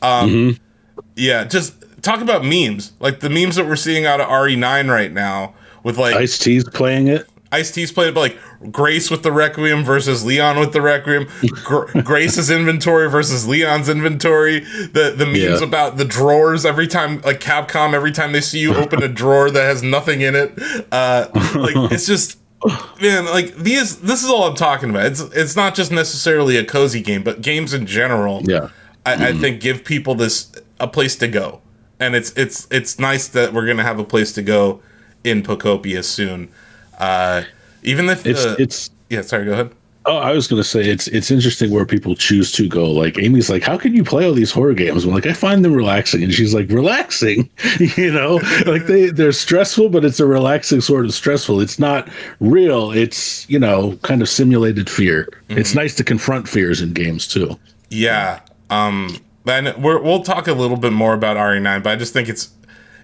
Yeah, just talk about memes, like the memes that we're seeing out of RE9 right now with like Ice-T's playing it. Ice-T's playing it, but like Grace with the Requiem versus Leon with the Requiem, Grace's inventory versus Leon's inventory, the memes about the drawers every time, like Capcom, every time they see you open a drawer that has nothing in it. Like, it's just, man, like this is all I'm talking about. It's not just necessarily a cozy game, but games in general. Yeah. I think give people a place to go. And it's nice that we're gonna have a place to go in Pokopia soon. Even if it's yeah, sorry, go ahead. Oh, I was going to say it's interesting where people choose to go. Like Amy's like, how can you play all these horror games? I'm like, I find them relaxing, and she's like, relaxing, like they're stressful, but it's a relaxing sort of stressful. It's not real. It's kind of simulated fear. It's nice to confront fears in games too. Yeah. And we'll talk a little bit more about RE9, but I just think it's.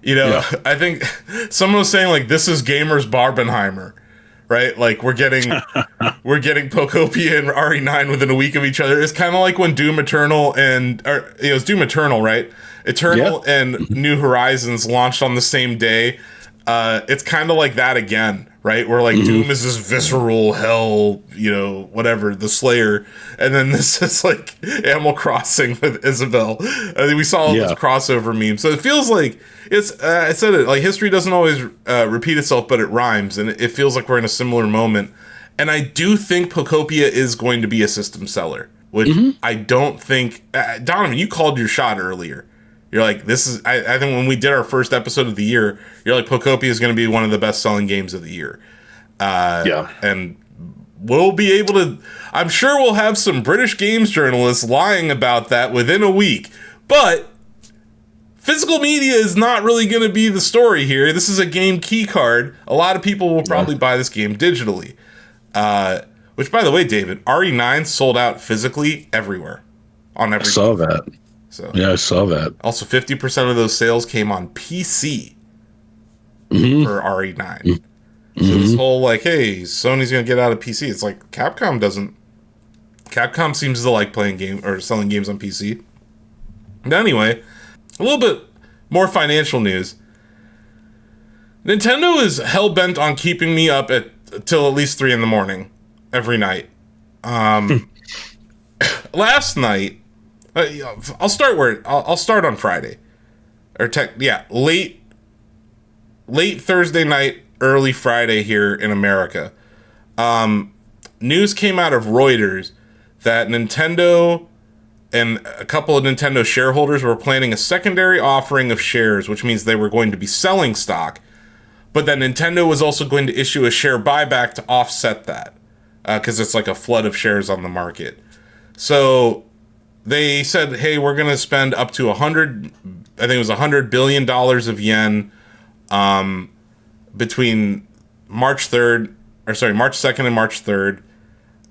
I think someone was saying like this is gamers Barbenheimer, right? Like we're getting Pokopia and RE9 within a week of each other. It's kind of like when Doom Eternal it was Doom Eternal, right? Eternal and New Horizons launched on the same day. It's kind of like that again, right? Where like Doom is this visceral hell, whatever, the Slayer, and then this is like Animal Crossing with Isabelle. I think we saw all this crossover memes, so it feels like it's. I said it, like history doesn't always repeat itself, but it rhymes, and it feels like we're in a similar moment. And I do think Pokopia is going to be a system seller, which I don't think. Donovan, you called your shot earlier. You're like, this is. I think when we did our first episode of the year, you're like, Pokopia is going to be one of the best-selling games of the year. And we'll be able to. I'm sure we'll have some British games journalists lying about that within a week. But physical media is not really going to be the story here. This is a game key card. A lot of people will probably buy this game digitally. Which, by the way, David, RE9 sold out physically everywhere. On every. I saw that. So yeah, I saw that. Also, 50% of those sales came on PC for RE9. So this whole like, hey, Sony's gonna get out of PC. It's like Capcom doesn't. Capcom seems to like playing selling games on PC. But anyway, a little bit more financial news. Nintendo is hell bent on keeping me up till at least 3 a.m. every night. Last night. I'll start on Friday, late Thursday night, early Friday here in America. News came out of Reuters that Nintendo and a couple of Nintendo shareholders were planning a secondary offering of shares, which means they were going to be selling stock, but that Nintendo was also going to issue a share buyback to offset that, because it's like a flood of shares on the market. So they said, hey, we're going to spend up to $100 billion of yen between March 2nd and March 3rd.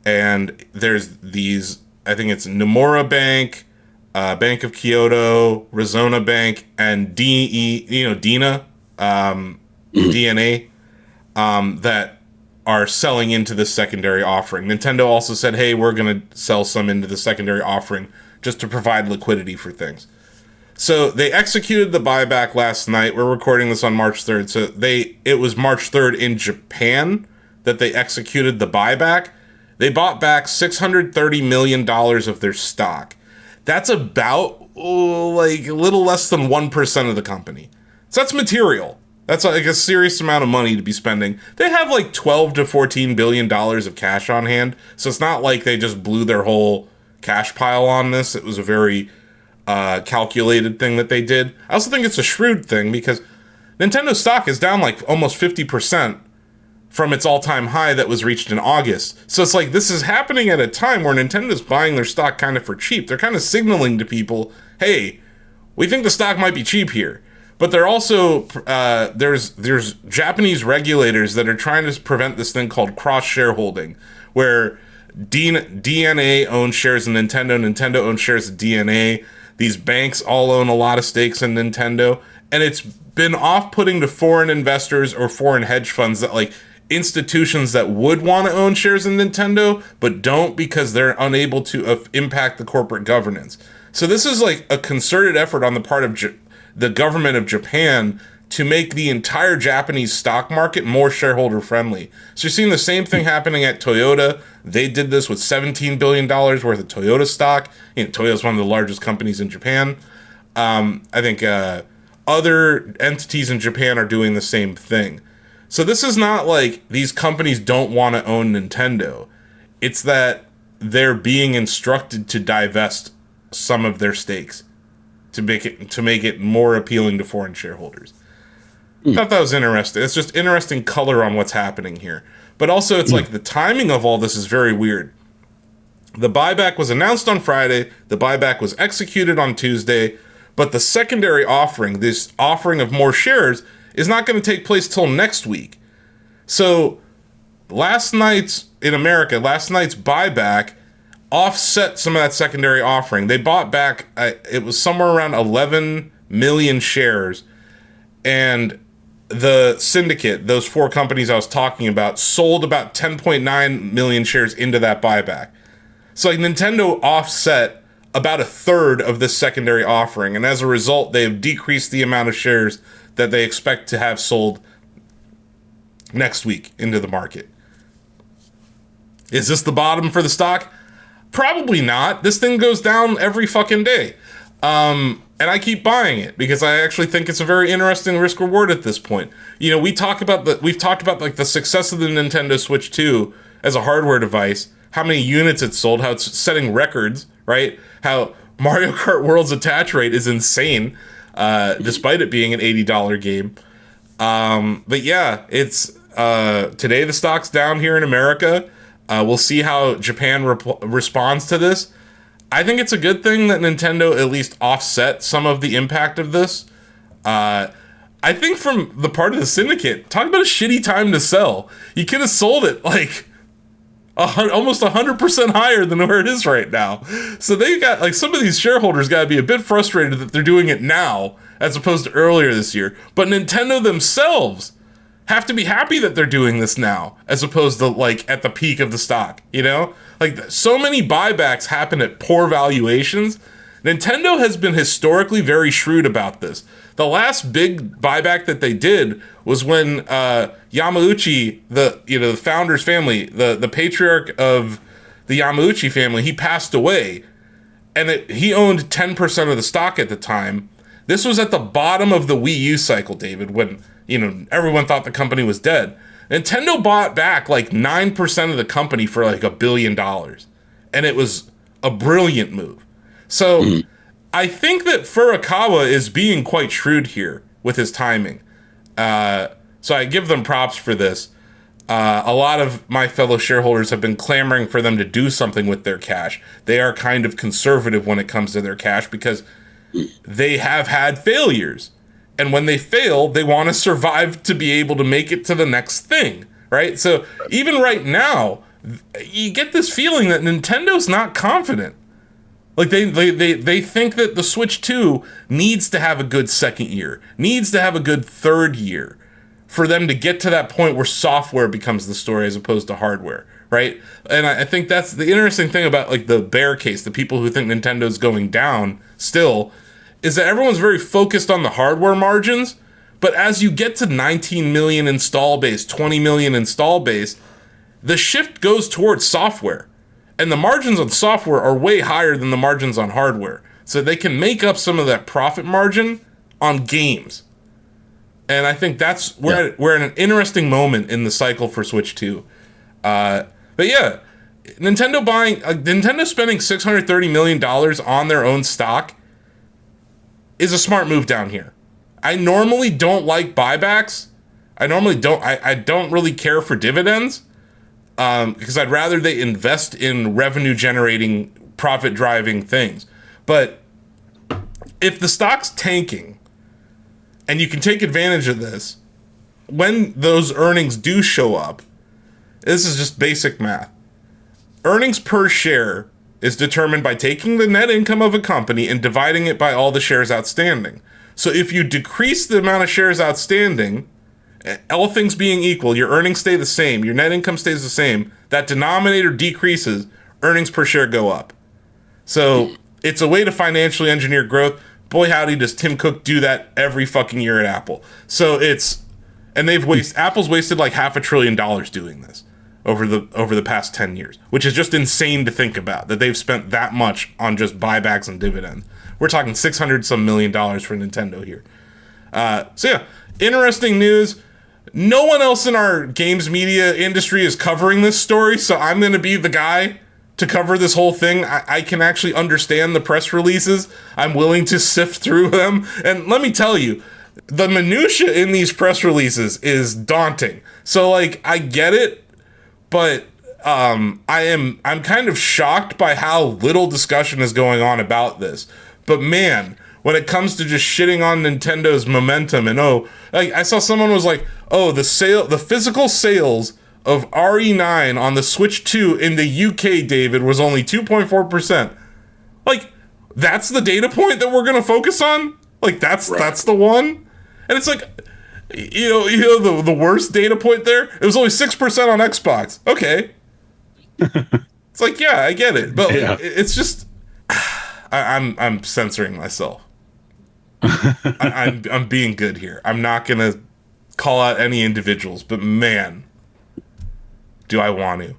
And there's these, I think it's Nomura Bank, Bank of Kyoto, Rizona Bank, and DNA, that are selling into the secondary offering. Nintendo also said, hey, we're going to sell some into the secondary offering just to provide liquidity for things. So they executed the buyback last night. We're recording this on March 3rd. So it was March 3rd in Japan that they executed the buyback. They bought back $630 million of their stock. That's about like a little less than 1% of the company. So that's material. That's like a serious amount of money to be spending. They have like 12 to 14 billion dollars of cash on hand. So it's not like they just blew their whole cash pile on this. It was a very calculated thing that they did. I also think it's a shrewd thing because Nintendo stock is down like almost 50% from its all-time high that was reached in August. So it's like this is happening at a time where Nintendo's buying their stock kind of for cheap. They're kind of signaling to people, hey, we think the stock might be cheap here. But they're also, there's Japanese regulators that are trying to prevent this thing called cross-shareholding, where DNA owns shares in Nintendo, Nintendo owns shares of DNA. These banks all own a lot of stakes in Nintendo. And it's been off-putting to foreign investors or foreign hedge funds that like institutions that would want to own shares in Nintendo but don't because they're unable to impact the corporate governance. So this is like a concerted effort on the part of the government of Japan to make the entire Japanese stock market more shareholder friendly. So you're seeing the same thing happening at Toyota. They did this with $17 billion worth of Toyota stock. You know, Toyota's one of the largest companies in Japan. I think other entities in Japan are doing the same thing. So this is not like these companies don't want to own Nintendo. It's that they're being instructed to divest some of their stakes to make it more appealing to foreign shareholders. I thought that was interesting. It's just interesting color on what's happening here. But also it's like the timing of all this is very weird. The buyback was announced on Friday. The buyback was executed on Tuesday. But the secondary offering, this offering of more shares, is not going to take place till next week. So last night's buyback offset some of that secondary offering. They bought back, it was somewhere around 11 million shares. And the syndicate, those four companies I was talking about, sold about 10.9 million shares into that buyback. So like Nintendo offset about a third of this secondary offering. And as a result, they have decreased the amount of shares that they expect to have sold next week into the market. Is this the bottom for the stock? Probably not. This thing goes down every fucking day. And I keep buying it because I actually think it's a very interesting risk reward at this point. You know, we've talked about like the success of the Nintendo Switch 2 as a hardware device, how many units it's sold, how it's setting records, right? How Mario Kart World's attach rate is insane, despite it being an $80 game. But yeah, it's today the stock's down here in America. We'll see how Japan responds to this. I think it's a good thing that Nintendo at least offset some of the impact of this. I think from the part of the syndicate, talk about a shitty time to sell. You could have sold it like almost 100% higher than where it is right now. So they got like some of these shareholders got to be a bit frustrated that they're doing it now as opposed to earlier this year. But Nintendo themselves have to be happy that they're doing this now as opposed to like at the peak of the stock, you know? Like so many buybacks happen at poor valuations. Nintendo has been historically very shrewd about this. The last big buyback that they did was when Yamauchi, the founder's family, the patriarch of the Yamauchi family, he passed away. And he owned 10% of the stock at the time. This was at the bottom of the Wii U cycle, David, when everyone thought the company was dead. Nintendo bought back like 9% of the company for like $1 billion. And it was a brilliant move. So I think that Furukawa is being quite shrewd here with his timing. So I give them props for this. A lot of my fellow shareholders have been clamoring for them to do something with their cash. They are kind of conservative when it comes to their cash because they have had failures. And when they fail, they want to survive to be able to make it to the next thing, right? So even right now, you get this feeling that Nintendo's not confident. Like they think that the Switch 2 needs to have a good second year, needs to have a good third year for them to get to that point where software becomes the story as opposed to hardware, right? And I think that's the interesting thing about like the bear case, the people who think Nintendo's going down still, is that everyone's very focused on the hardware margins, but as you get to 19 million install base, 20 million install base, the shift goes towards software. And the margins on software are way higher than the margins on hardware. so they can make up some of that profit margin on games. And I think that's we're in an interesting moment in the cycle for Switch 2. But yeah, Nintendo spending $630 million on their own stock is a smart move down here. I normally don't like buybacks. I don't really care for dividends, because I'd rather they invest in revenue generating, profit driving things. But if the stock's tanking and you can take advantage of this when those earnings do show up, this is just basic math. Earnings per share is determined by taking the net income of a company and dividing it by all the shares outstanding. So if you decrease the amount of shares outstanding, all things being equal, your earnings stay the same, your net income stays the same, that denominator decreases, earnings per share go up. So it's a way to financially engineer growth. Boy, howdy, does Tim Cook do that every fucking year at Apple. So Apple's wasted like $500 billion doing this over the past 10 years, which is just insane to think about, that they've spent that much on just buybacks and dividends. We're talking $600 million for Nintendo here. So yeah, interesting news. No one else in our games media industry is covering this story, so I'm going to be the guy to cover this whole thing. I can actually understand the press releases. I'm willing to sift through them. And let me tell you, the minutia in these press releases is daunting. So like, I get it, but I'm kind of shocked by how little discussion is going on about this. But man, when it comes to just shitting on Nintendo's momentum and like I saw someone was like, the physical sales of RE9 on the Switch 2 in the UK, David, was only 2.4%. Like, that's the data point that we're gonna focus on? Like, that's the one? And it's like, you know the worst data point there? It was only 6% on Xbox. Okay. It's like, yeah, I get it. But it's just I'm censoring myself. I'm being good here. I'm not gonna call out any individuals, but man, do I want to.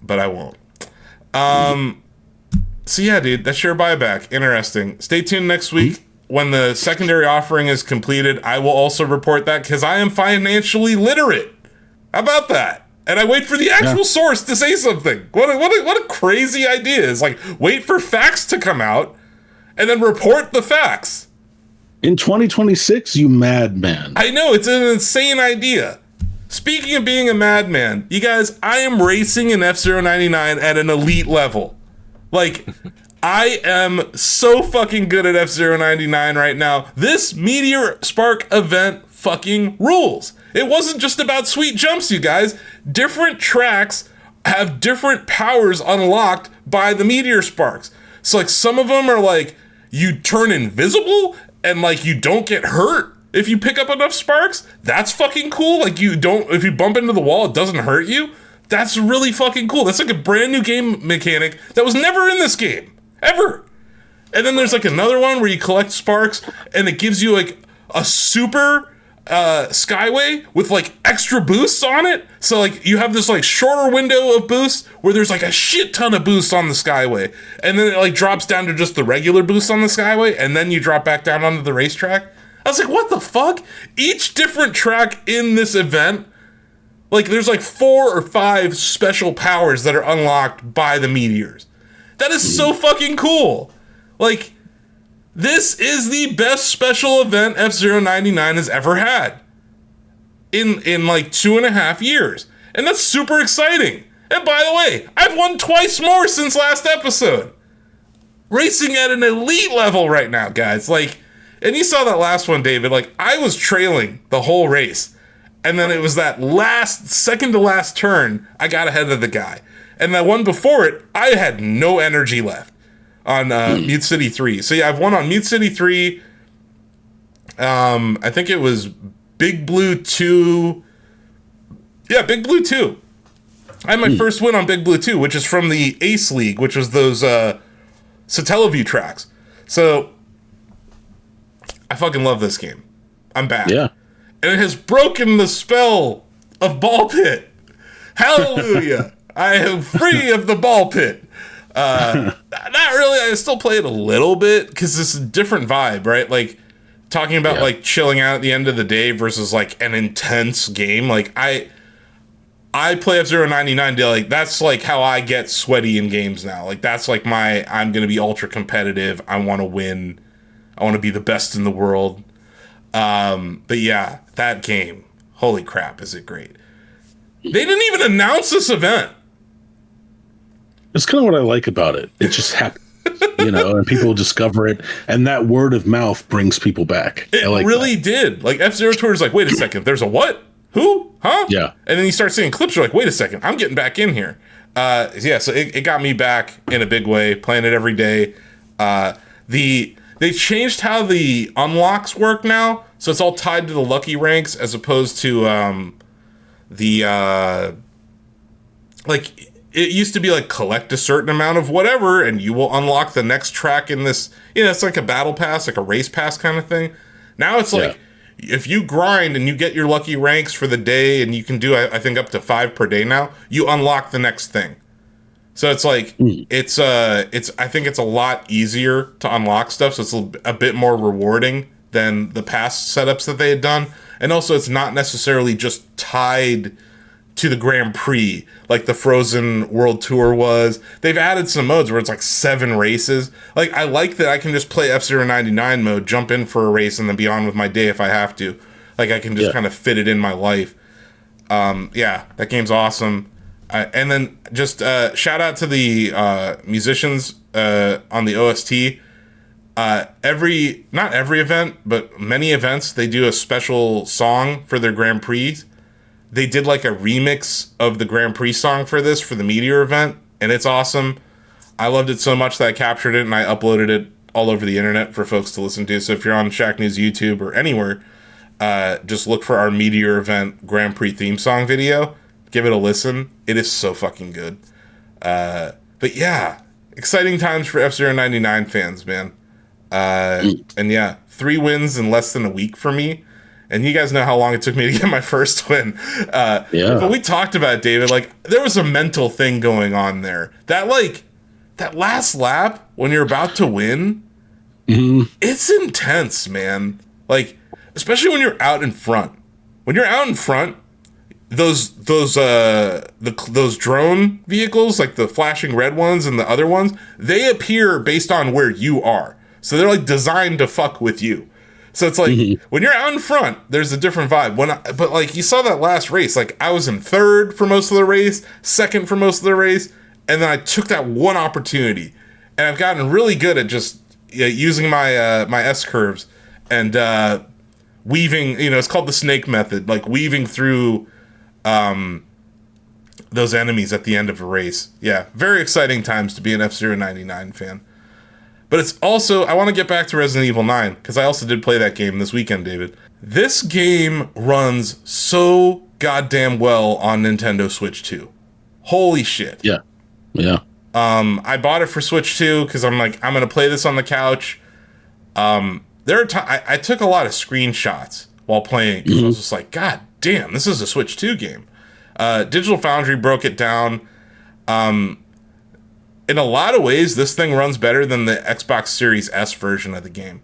But I won't. So yeah, dude, that's your buyback. Interesting. Stay tuned next week. When the secondary offering is completed, I will also report that, because I am financially literate. How about that? And I wait for the actual source to say something. What a crazy idea. Is like, wait for facts to come out and then report the facts. In 2026, you madman. I know, it's an insane idea. Speaking of being a madman, you guys, I am racing in F-Zero 99 at an elite level. Like, I am so fucking good at F-Zero 99 right now. This Meteor Spark event fucking rules. It wasn't just about sweet jumps, you guys. Different tracks have different powers unlocked by the Meteor Sparks. So, like, some of them are like, you turn invisible and, like, you don't get hurt if you pick up enough sparks. That's fucking cool. Like, if you bump into the wall, it doesn't hurt you. That's really fucking cool. That's like a brand new game mechanic that was never in this game. Ever. And then there's like another one where you collect sparks and it gives you like a super skyway with like extra boosts on it. So like you have this like shorter window of boosts where there's like a shit ton of boosts on the skyway. And then it like drops down to just the regular boosts on the skyway. And then you drop back down onto the racetrack. I was like, what the fuck? Each different track in this event, like there's like 4 or 5 special powers that are unlocked by the meteors. That is so fucking cool. Like, this is the best special event F-Zero 99 has ever had. In like 2.5 years. And that's super exciting. And by the way, I've won twice more since last episode. Racing at an elite level right now, guys. Like, and you saw that last one, David. Like, I was trailing the whole race. And then it was that second to last turn, I got ahead of the guy. And that one before it, I had no energy left on Mute City 3. So yeah, I've won on Mute City 3. I think it was Big Blue 2. Yeah, Big Blue 2. I had my first win on Big Blue 2, which is from the Ace League, which was those Satellaview tracks. So I fucking love this game. I'm back. Yeah. And it has broken the spell of Ball Pit. Hallelujah. I am free of the Ball Pit. Not really. I still play it a little bit because it's a different vibe, right? Like talking about like chilling out at the end of the day versus like an intense game. Like I play F-Zero 99 daily. Like, that's like how I get sweaty in games now. Like that's like I'm going to be ultra competitive. I want to win. I want to be the best in the world. But yeah, that game, holy crap, is it great. They didn't even announce this event. It's kind of what I like about it. It just happens, and people discover it, and that word of mouth brings people back. It really did. Like F-Zero Tour is like, wait a second, there's a what? Who? Huh? Yeah. And then you start seeing clips, you're like, wait a second, I'm getting back in here. So it got me back in a big way, playing it every day. They changed how the unlocks work now, so it's all tied to the lucky ranks as opposed to like it used to be like collect a certain amount of whatever and you will unlock the next track in this. It's like a battle pass, like a race pass kind of thing. Now it's like if you grind and you get your lucky ranks for the day, and you can do I think up to 5 per day now, you unlock the next thing. So it's like it's I think it's a lot easier to unlock stuff, so it's a bit more rewarding than the past setups that they had done. And also it's not necessarily just tied to the Grand Prix like the Frozen World Tour was. They've added some modes where it's like 7 races. Like I like that I can just play F-Zero 99 mode, jump in for a race, and then be on with my day if I have to. Like I can just kind of fit it in my life. That game's awesome. And then just shout out to the musicians on the OST. Not every event, but many events, they do a special song for their Grand Prix. They did like a remix of the Grand Prix song for the Meteor event, and it's awesome. I loved it so much that I captured it and I uploaded it all over the internet for folks to listen to. So if you're on Shacknews YouTube or anywhere, just look for our Meteor event Grand Prix theme song video. Give it a listen. It is so fucking good. But yeah, exciting times for F-Zero 99 fans, man. And yeah, 3 wins in less than a week for me. And you guys know how long it took me to get my first win. But we talked about it, David. Like, there was a mental thing going on there. That last lap when you're about to win, it's intense, man. Like, especially when you're out in front. When you're out in front, those drone vehicles, like the flashing red ones and the other ones, they appear based on where you are. So they're like designed to fuck with you. So it's like when you're out in front, there's a different vibe. But like you saw that last race, like I was in 3rd for most of the race, 2nd for most of the race, and then I took that one opportunity, and I've gotten really good at just using my my S curves and weaving. It's called the snake method, like weaving through those enemies at the end of a race. Yeah, very exciting times to be an F-Zero 99 fan. But it's also, I want to get back to Resident Evil 9, because I also did play that game this weekend, David. This game runs so goddamn well on Nintendo Switch 2. Holy shit. Yeah. I bought it for Switch 2, because I'm like, I'm going to play this on the couch. I took a lot of screenshots while playing, because I was just like, God damn, this is a Switch 2 game. Digital Foundry broke it down. In a lot of ways, this thing runs better than the Xbox Series S version of the game.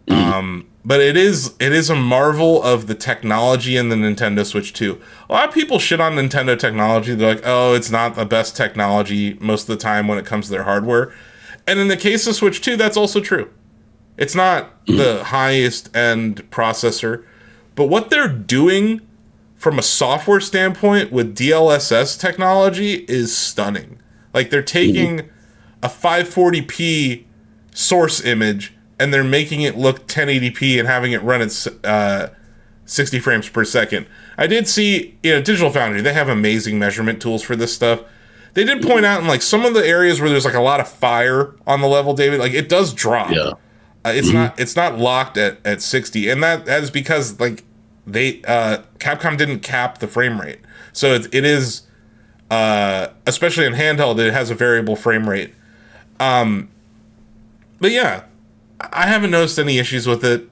But it is a marvel of the technology in the Nintendo Switch 2. A lot of people shit on Nintendo technology. They're like, oh, it's not the best technology most of the time when it comes to their hardware. And in the case of Switch 2, that's also true. It's not the highest end processor. But what they're doing from a software standpoint with DLSS technology is stunning. Like, they're taking a 540p source image and they're making it look 1080p and having it run at 60 frames per second. I did see, Digital Foundry, they have amazing measurement tools for this stuff. They did point out in, like, some of the areas where there's, like, a lot of fire on the level, David, like, it does drop. Yeah. It's not locked at 60, and that is because, like, they Capcom didn't cap the frame rate. So it is... especially in handheld, it has a variable frame rate. But yeah, I haven't noticed any issues with it.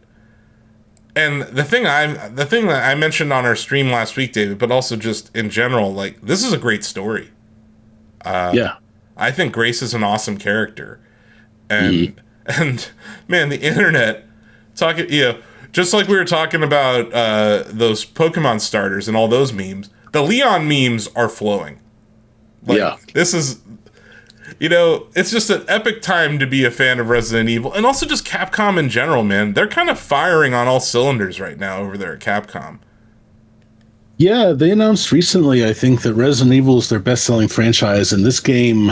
And the thing that I mentioned on our stream last week, David, but also just in general, like, this is a great story. I I think Grace is an awesome character. And man, the internet talking, just like we were talking about those Pokemon starters and all those memes, the Leon memes are flowing. This is, it's just an epic time to be a fan of Resident Evil, and also just Capcom in general, man. They're kind of firing on all cylinders right now over there at Capcom. Yeah, they announced recently, I think, that Resident Evil is their best-selling franchise, and this game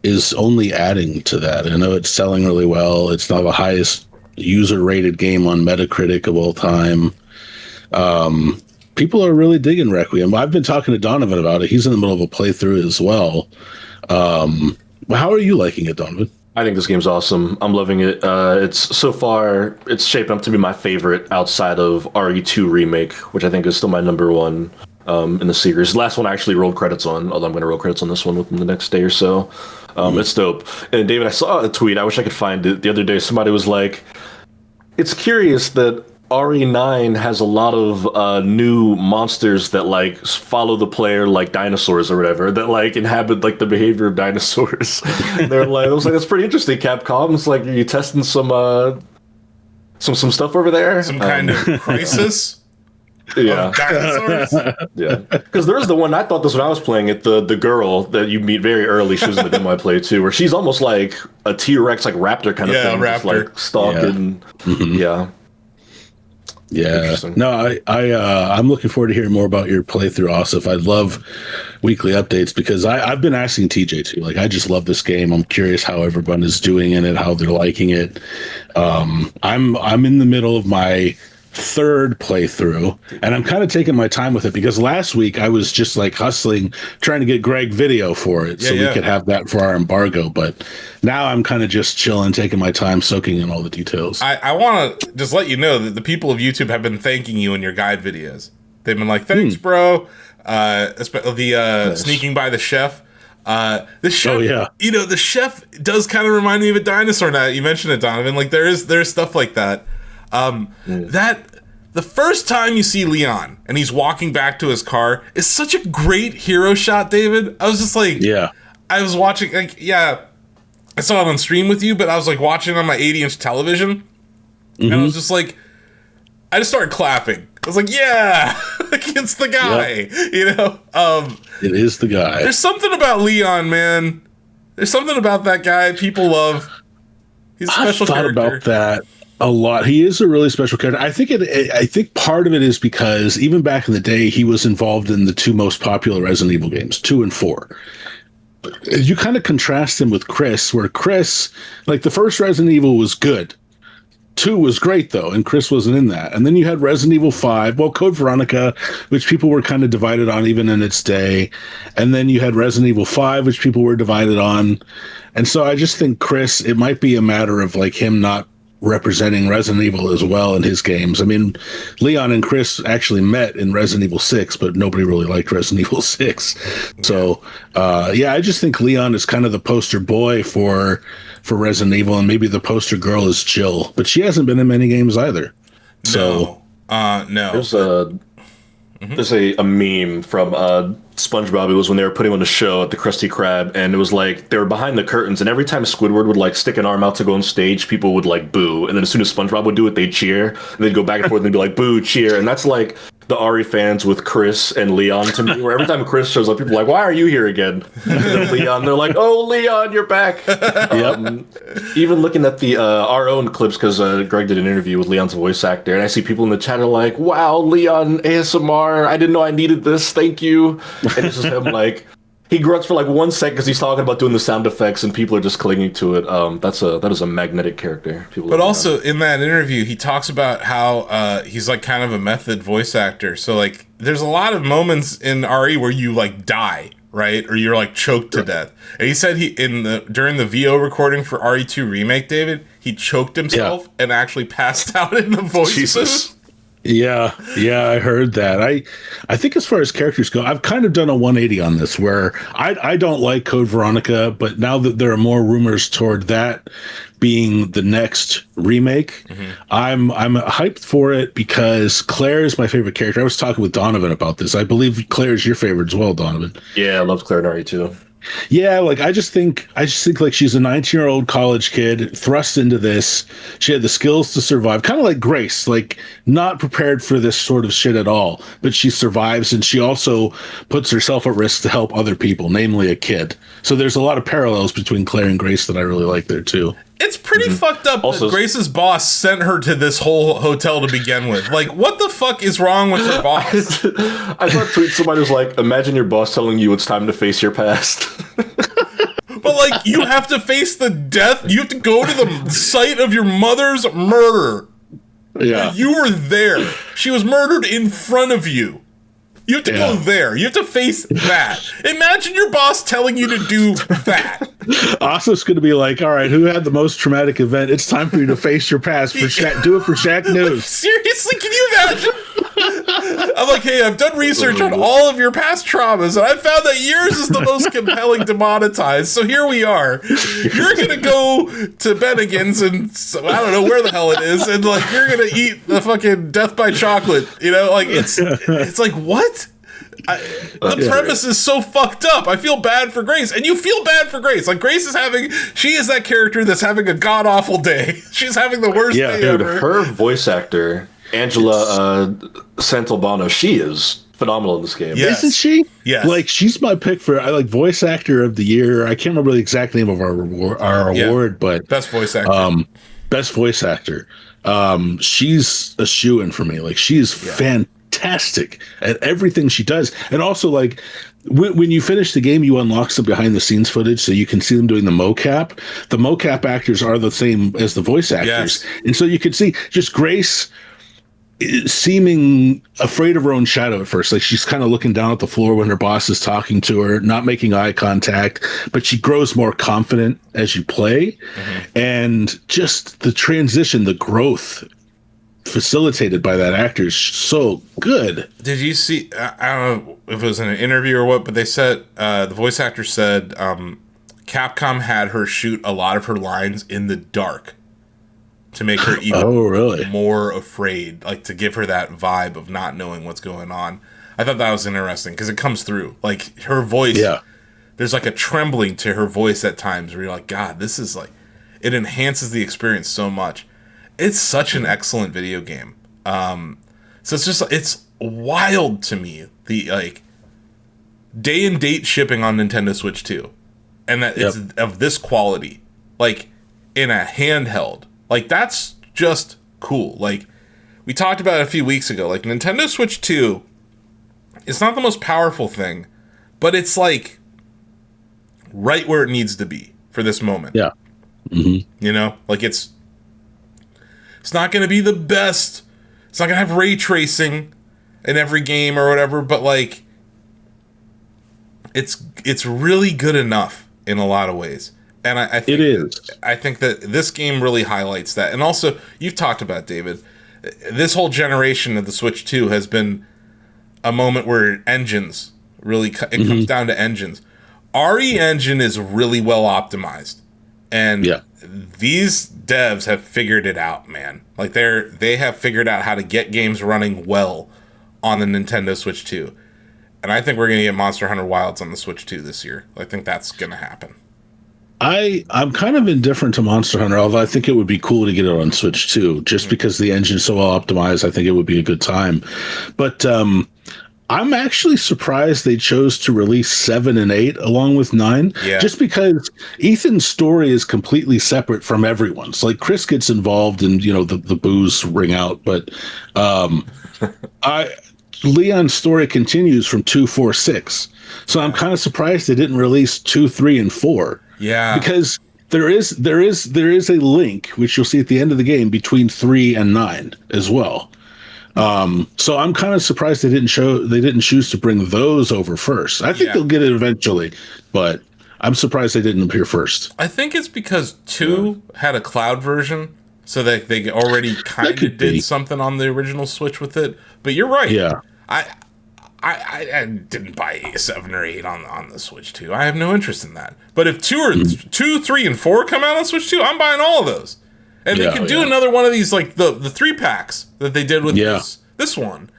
is only adding to that. I know it's selling really well. It's now the highest user-rated game on Metacritic of all time. People are really digging Requiem. I've been talking to Donovan about it. He's in the middle of a playthrough as well. How are you liking it, Donovan? I think this game's awesome. I'm loving it. It's shaping up to be my favorite outside of RE2 Remake, which I think is still my number one in the series. The last one I actually rolled credits on, although I'm going to roll credits on this one within the next day or so. It's dope. And David, I saw a tweet. I wish I could find it the other day. Somebody was like, it's curious that RE9 has a lot of new monsters that like follow the player like dinosaurs or whatever, that like inhabit like the behavior of dinosaurs. They're like, I was like, that's pretty interesting, Capcom. It's like, are you testing some stuff over there? Some kind of crisis? Yeah. Dinosaurs? Yeah. Because there was the one, I thought this when I was playing it, the girl that you meet very early, she was in the demo I played too, where she's almost like a T-Rex, like raptor kind of thing. Raptor. Just, like stalking. Yeah. Yeah, no, I'm looking forward to hearing more about your playthrough, Asif. I love weekly updates because I've been asking TJ too. Like, I just love this game. I'm curious how everyone is doing in it, how they're liking it. I'm in the middle of my third playthrough, and I'm kind of taking my time with it because last week I was just like hustling, trying to get Greg video for it we could have that for our embargo. But now I'm kind of just chilling, taking my time, soaking in all the details. I want to just let you know that the people of YouTube have been thanking you in your guide videos. They've been like, thanks, bro. Nice. Sneaking by the chef. The chef, the chef does kind of remind me of a dinosaur now that you mentioned it, Donovan. Like, there's stuff like that. That the first time you see Leon and he's walking back to his car is such a great hero shot, David. I was just like, I was watching, like, I saw it on stream with you, but I was like watching on my 80-inch television, and I was just like, I just started clapping. I was like, yeah, it's the guy, It is the guy. There's something about Leon, man. There's something about that guy people love. He's a special character. I've thought about that a lot. He is a really special character. I think part of it is because even back in the day, he was involved in the two most popular Resident Evil games, 2 and 4. You kind of contrast him with Chris, where Chris, like, the first Resident Evil was good. 2 was great, though, and Chris wasn't in that. And then you had Resident Evil 5, well, Code Veronica, which people were kind of divided on even in its day. And then you had Resident Evil 5, which people were divided on. And so I just think Chris, it might be a matter of, like, him not representing Resident Evil as well in his games. I mean, Leon and Chris actually met in Resident Evil 6, but nobody really liked Resident Evil 6. So, I just think Leon is kind of the poster boy for Resident Evil, and maybe the poster girl is Jill, but she hasn't been in many games either. So, no. There's a meme from SpongeBob. It was when they were putting on the show at the Krusty Krab, and it was like they were behind the curtains, and every time Squidward would like stick an arm out to go on stage, people would like boo, and then as soon as SpongeBob would do it, they'd cheer, and they'd go back and forth and be like boo, cheer, and that's like the Ari fans with Chris and Leon to me, where every time Chris shows up, people are like, why are you here again? And then Leon, they're like, oh, Leon, you're back. Even looking at the our own clips, because Greg did an interview with Leon's voice actor, and I see people in the chat are like, wow, Leon ASMR, I didn't know I needed this, thank you. And it's just him like, he grunts for like 1 second because he's talking about doing the sound effects, and people are just clinging to it. That is a magnetic character. But also in that interview, he talks about how he's like kind of a method voice actor. So like, there's a lot of moments in RE where you like die, right, or you're like choked to death. And he said during the VO recording for RE2 Remake, David, he choked himself and actually passed out in the voice booth. Yeah, I heard that. I think as far as characters go, I've kind of done a 180 on this, where I don't like Code Veronica, but now that there are more rumors toward that being the next remake, I'm hyped for it because Claire is my favorite character. I was talking with Donovan about this. I believe Claire is your favorite as well, Donovan. Yeah, I love Claire and RE too. Yeah, like I just think like she's a 19-year-old college kid thrust into this. She had the skills to survive, kind of like Grace, like not prepared for this sort of shit at all, but she survives, and she also puts herself at risk to help other people, namely a kid. So there's a lot of parallels between Claire and Grace that I really like there too. It's pretty fucked up Also, that Grace's boss sent her to this whole hotel to begin with. Like, what the fuck is wrong with her boss? I saw a tweet, somebody was like, imagine your boss telling you it's time to face your past. But, like, you have to face the death. You have to go to the site of your mother's murder. Yeah. You were there. She was murdered in front of you. You have to go there. You have to face that. Imagine your boss telling you to do that. Asif's going to be like, all right, who had the most traumatic event? It's time for you to face your past. Do it for Shacknews. Seriously, can you imagine? I'm like, hey, I've done research on all of your past traumas, and I found that yours is the most compelling to monetize. So here we are. You're going to go to Bennigan's, and I don't know where the hell it is, and like you're going to eat the fucking death by chocolate. You know, like it's like, what? The premise is so fucked up. I feel bad for Grace, and you feel bad for Grace. Like Grace she is that character that's having a god awful day. She's having the worst day Dude, ever. her voice actor, Angela Santalbano, she is phenomenal in this game. Yes. Isn't she? Yes. Like she's my pick for voice actor of the year. I can't remember the exact name of our award, but best voice actor. Best voice actor. She's a shoo-in for me. Like she's fantastic at everything she does, and also like when you finish the game, you unlock some behind the scenes footage so you can see them doing the mocap. The mocap actors are the same as the voice actors, and so you can see just Grace seeming afraid of her own shadow at first. Like she's kind of looking down at the floor when her boss is talking to her, not making eye contact, but she grows more confident as you play. And just the transition, the growth facilitated by that actor is so good. Did you see, I don't know if it was in an interview or what, but they said, the voice actor said, Capcom had her shoot a lot of her lines in the dark to make her even more afraid, like to give her that vibe of not knowing what's going on. I thought that was interesting because it comes through. Like her voice, there's like a trembling to her voice at times where you're like, God, this is like, it enhances the experience so much. It's such an excellent video game. So it's just, it's wild to me, the like day and date shipping on Nintendo Switch 2. And that it's of this quality, like in a handheld. Like, that's just cool. Like, we talked about it a few weeks ago. Like, Nintendo Switch 2, it's not the most powerful thing, but it's, like, right where it needs to be for this moment. Yeah. Mm-hmm. You know? Like, it's not going to be the best. It's not going to have ray tracing in every game or whatever, but, like, it's really good enough in a lot of ways. And I think I think that this game really highlights that. And also, you've talked about, David, this whole generation of the Switch 2 has been a moment where engines really, it comes down to engines. RE Engine is really well optimized. And these devs have figured it out, man. Like, they have figured out how to get games running well on the Nintendo Switch 2. And I think we're going to get Monster Hunter Wilds on the Switch 2 this year. I think that's going to happen. I'm kind of indifferent to Monster Hunter, although I think it would be cool to get it on Switch 2, just because the engine's so well optimized. I think it would be a good time. But I'm actually surprised they chose to release 7 and 8 along with 9, just because Ethan's story is completely separate from everyone's. Like, Chris gets involved and, you know, the booze ring out, but Leon's story continues from 2, 4, 6. So I'm kind of surprised they didn't release 2, 3, and 4. Yeah, because there is a link, which you'll see at the end of the game, between 3 and 9 as well. So I'm kind of surprised they didn't choose to bring those over first. I think they'll get it eventually, but I'm surprised they didn't appear first. I think it's because 2 had a cloud version, so that they already kind of did something on the original Switch with it. But you're right. Yeah, I didn't buy 7 or 8 on the Switch 2. I have no interest in that. But if 2, 3, and 4 come out on Switch 2, I'm buying all of those. And they could do another one of these, like the 3-packs that they did with this one.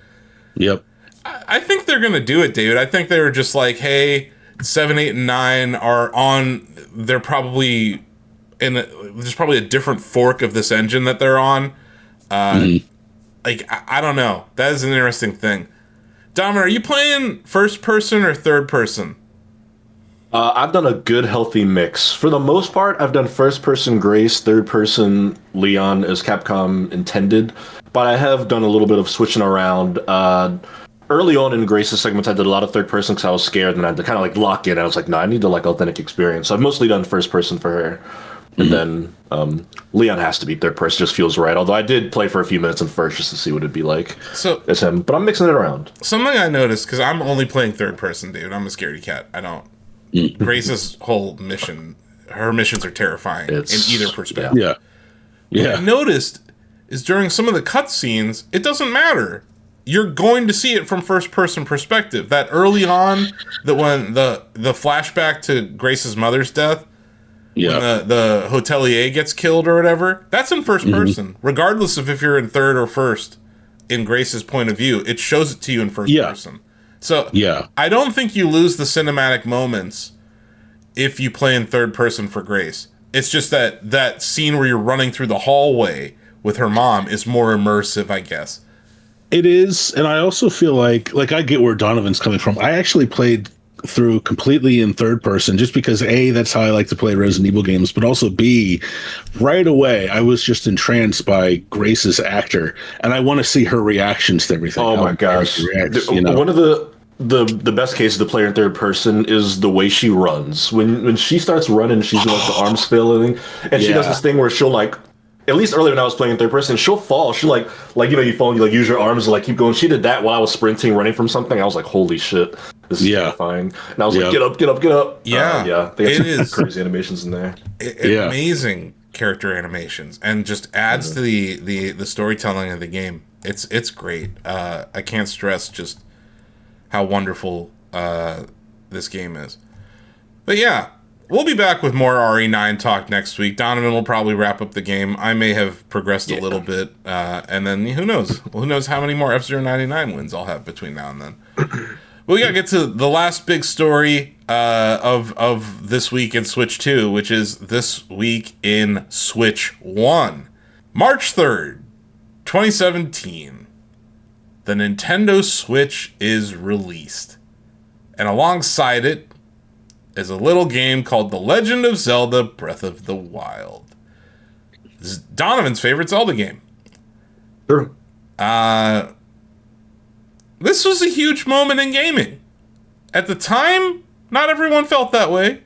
Yep. I think they're going to do it, David. I think they were just like, hey, 7, 8, and 9 are on. They're probably there's probably a different fork of this engine that they're on. Like I don't know. That is an interesting thing. Donovan, are you playing first person or third person? I've done a good, healthy mix. For the most part, I've done first-person Grace, third-person Leon as Capcom intended, but I have done a little bit of switching around. Early on in Grace's segments, I did a lot of third-person because I was scared, and I had to kind of like lock in. I was like, no, I need to like authentic experience. So I've mostly done first-person for her, and then Leon has to be third-person. Just feels right. Although I did play for a few minutes in first just to see what it'd be like. So as him, but I'm mixing it around. Something I noticed because I'm only playing third-person, dude. I'm a scaredy cat. I don't. Grace's whole mission, her missions are terrifying in either perspective. Yeah. What I noticed is during some of the cutscenes, it doesn't matter. You're going to see it from first person perspective. That early on, when the flashback to Grace's mother's death, when the hotelier gets killed or whatever, that's in first person. Regardless of if you're in third or first, in Grace's point of view, it shows it to you in first person. So I don't think you lose the cinematic moments if you play in third person for Grace. It's just that scene where you're running through the hallway with her mom is more immersive, I guess. It is, and I also feel like I get where Donovan's coming from. I actually played through completely in third person just because A, that's how I like to play Resident Evil games, but also B, right away I was just entranced by Grace's actor, and I want to see her reactions to everything. Oh my gosh. Reacts, one of the best cases to play in third person is the way she runs. When she starts running, she's like the arms flailing, and she does this thing where she'll like, at least earlier when I was playing in third person, she'll fall. She'll like you fall and you like use your arms to like keep going. She did that while I was sprinting, running from something. I was like, holy shit, this is terrifying. And I was like, get up, get up, get up. Yeah, they got some crazy animations in there. Amazing character animations, and just adds to the storytelling of the game. It's great. I can't stress just how wonderful this game is. But yeah, we'll be back with more RE9 talk next week. Donovan will probably wrap up the game. I may have progressed a little bit, and then who knows? Who knows how many more F-Zero 99 wins I'll have between now and then. But we gotta get to the last big story of this week in Switch 2, which is this week in Switch 1. March 3rd, 2017. The Nintendo Switch is released. And alongside it is a little game called The Legend of Zelda Breath of the Wild. This is Donovan's favorite Zelda game. Sure. This was a huge moment in gaming. At the time, not everyone felt that way.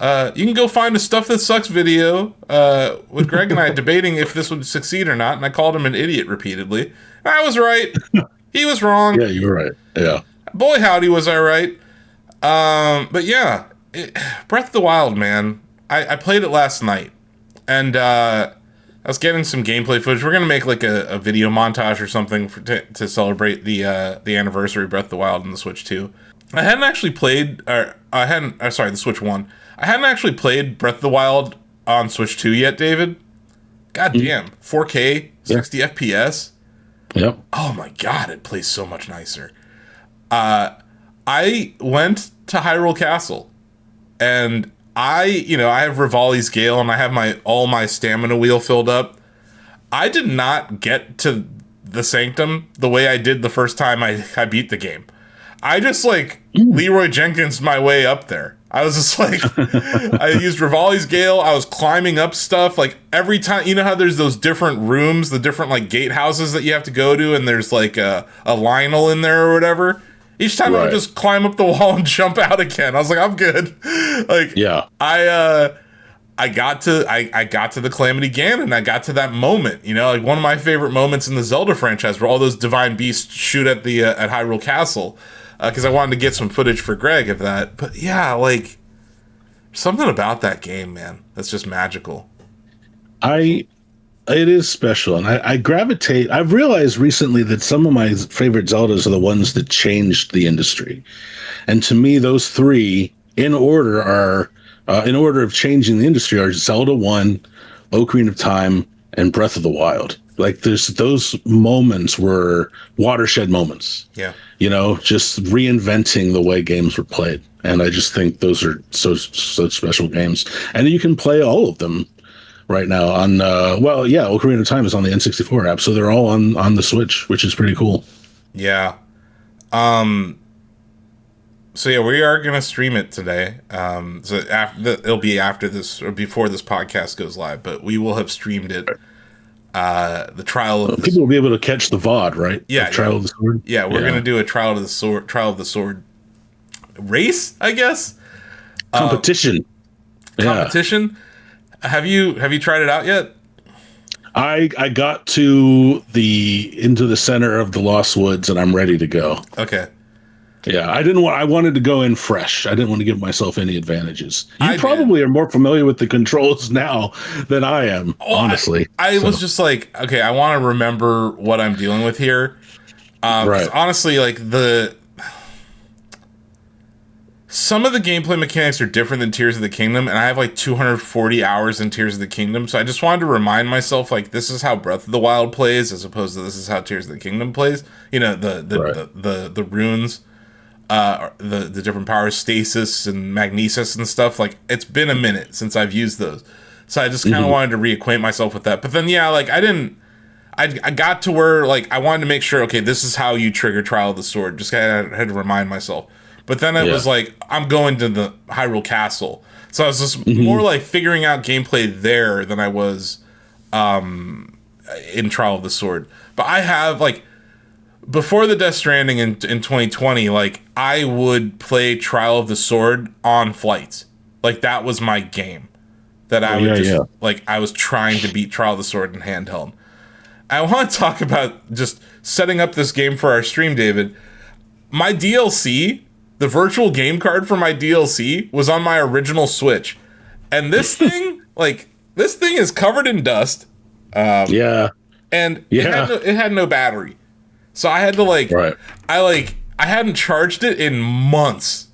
You can go find a Stuff That Sucks video with Greg and I debating if this would succeed or not, and I called him an idiot repeatedly. I was right. He was wrong. Yeah, you were right. Yeah. Boy, howdy, was I right. But yeah, Breath of the Wild, man. I played it last night, and I was getting some gameplay footage. We're gonna make like a video montage or something to celebrate the anniversary of Breath of the Wild on the Switch 2. I hadn't actually played, the Switch 1. I hadn't actually played Breath of the Wild on Switch 2 yet, David. God damn, 4K, 60 FPS. Yep. Oh my god, it plays so much nicer. I went to Hyrule Castle, and I have Rivali's Gale, and I have all my stamina wheel filled up. I did not get to the Sanctum the way I did the first time I beat the game. I just Leroy Jenkins my way up there. I was just I used Rivali's Gale. I was climbing up stuff. Like every time, you know how there's those different rooms, the different gatehouses that you have to go to, and there's a Lionel in there or whatever. Each time I would just climb up the wall and jump out again. I was like, I'm good. I got to the Calamity Ganon. I got to that moment. One of my favorite moments in the Zelda franchise, where all those divine beasts shoot at the at Hyrule Castle. Because I wanted to get some footage for Greg of that. But yeah, something about that game, man, that's just magical. It is special, and I gravitate. I've realized recently that some of my favorite Zeldas are the ones that changed the industry, and to me, those three in order of changing the industry are Zelda 1, Ocarina of Time, and Breath of the Wild. Like there's those moments were watershed moments. Yeah. Just reinventing the way games were played. And I just think those are so special games. And you can play all of them right now on Ocarina of Time is on the N64 app, so they're all on the Switch, which is pretty cool. Yeah. So yeah, we are gonna stream it today. It'll be after this or before this podcast goes live, but we will have streamed it. The trial of people will be able to catch the VOD, right? Yeah, Trial of the Sword. Yeah, we're gonna do a trial of the sword race, I guess. Competition. Competition. Have you tried it out yet? I got to into the center of the Lost Woods and I'm ready to go. Okay. Yeah, I wanted to go in fresh. I didn't want to give myself any advantages. You probably are more familiar with the controls now than I am, honestly. I was just like, okay, I want to remember what I'm dealing with here. Right. Honestly, like some of the gameplay mechanics are different than Tears of the Kingdom, and I have like 240 hours in Tears of the Kingdom, so I just wanted to remind myself, like, this is how Breath of the Wild plays, as opposed to this is how Tears of the Kingdom plays. The runes. The different powers, stasis and magnesis and stuff. Like, it's been a minute since I've used those, so I just kind of wanted to reacquaint myself with that. But then I got to where, like, I wanted to make sure, okay, this is how you trigger Trial of the Sword. Just kind of had to remind myself. But then it was like, I'm going to the Hyrule Castle, so I was just more like figuring out gameplay there than I was in Trial of the Sword. But I have, like, before the Death Stranding in 2020, like, I would play Trial of the Sword on flights. Like, that was my game. That I would like, I was trying to beat Trial of the Sword in handheld. I want to talk about just setting up this game for our stream, David. My DLC, the virtual game card for my DLC, was on my original Switch. And this thing, this thing is covered in dust. And it had no battery. So I had to I hadn't charged it in months.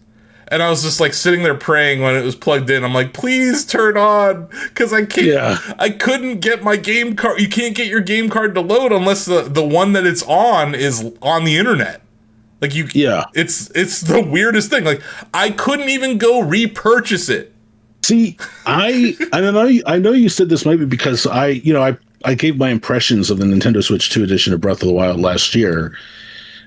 And I was just like sitting there praying when it was plugged in. I'm like, please turn on, because I can't. I couldn't get my game card. You can't get your game card to load unless the one that it's on is on the internet. Like, it's the weirdest thing. Like, I couldn't even go repurchase it. See, I know you said this might be because I gave my impressions of the Nintendo Switch 2 edition of Breath of the Wild last year,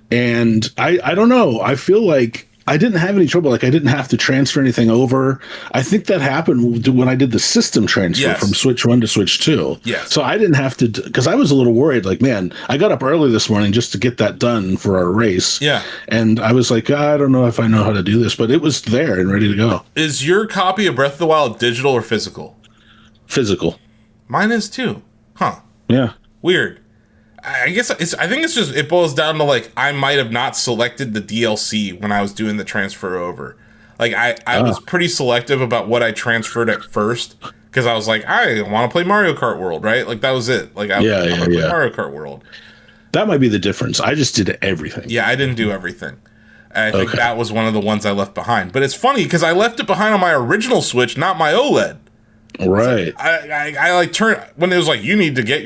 and I don't know. I feel like I didn't have any trouble. Like, I didn't have to transfer anything over. I think that happened when I did the system transfer from Switch 1 to Switch 2. Yes. So I didn't have to, because I was a little worried. Like, man, I got up early this morning just to get that done for our race. Yeah. And I was like, I don't know if I know how to do this, but it was there and ready to go. Is your copy of Breath of the Wild digital or physical? Physical. Mine is too. Huh. Yeah. Weird. I think it's just, it boils down to, like, I might have not selected the DLC when I was doing the transfer over. Like, I was pretty selective about what I transferred at first, because I was like, I want to play Mario Kart World, right? Like, that was it. Like, I want to play Mario Kart World. That might be the difference. I just did everything. Yeah, I didn't do everything. And I think that was one of the ones I left behind. But it's funny, because I left it behind on my original Switch, not my OLED. Right. I like turned, when it was like, you need to get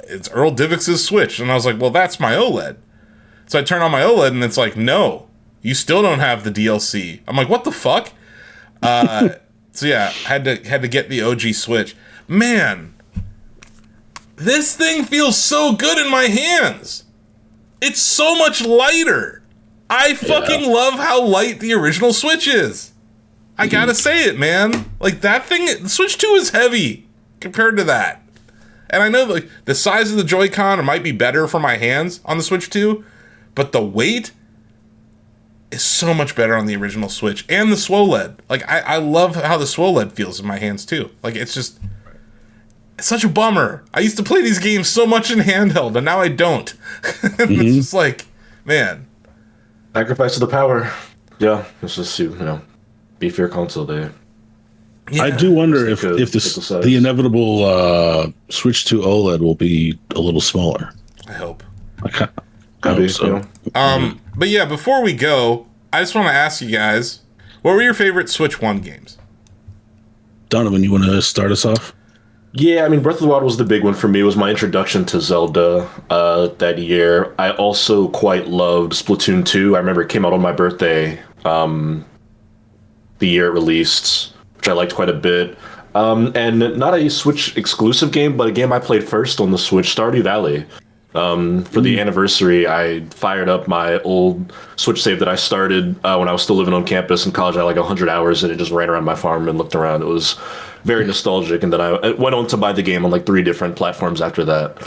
it's Earl Divix's Switch, and I was like, well, that's my OLED. So I turn on my OLED, and it's like, no, you still don't have the DLC. I'm like, what the fuck? So yeah, had to get the OG Switch. Man, this thing feels so good in my hands. It's so much lighter. I fucking love how light the original Switch is. I gotta say it, man. Like, that thing, the Switch 2 is heavy compared to that. And I know, like, the size of the Joy-Con might be better for my hands on the Switch 2, but the weight is so much better on the original Switch. And the SWOLED. Like, I love how the SWOLED feels in my hands, too. Like, it's just, it's such a bummer. I used to play these games so much in handheld, and now I don't. It's just like, man. Sacrifice of the power. Yeah, it's just, beefier console day. Yeah. I do wonder if the inevitable Switch 2 OLED will be a little smaller. I hope. I hope so. But yeah, before we go, I just want to ask you guys, what were your favorite Switch 1 games? Donovan, you want to start us off? Yeah, I mean, Breath of the Wild was the big one for me. It was my introduction to Zelda that year. I also quite loved Splatoon 2. I remember it came out on my birthday the year it released, which I liked quite a bit. And not a Switch exclusive game, but a game I played first on the Switch, Stardew Valley. For the anniversary, I fired up my old Switch save that I started when I was still living on campus in college. I had like 100 hours, and it just ran around my farm and looked around. It was very nostalgic. And then I went on to buy the game on like 3 different platforms after that.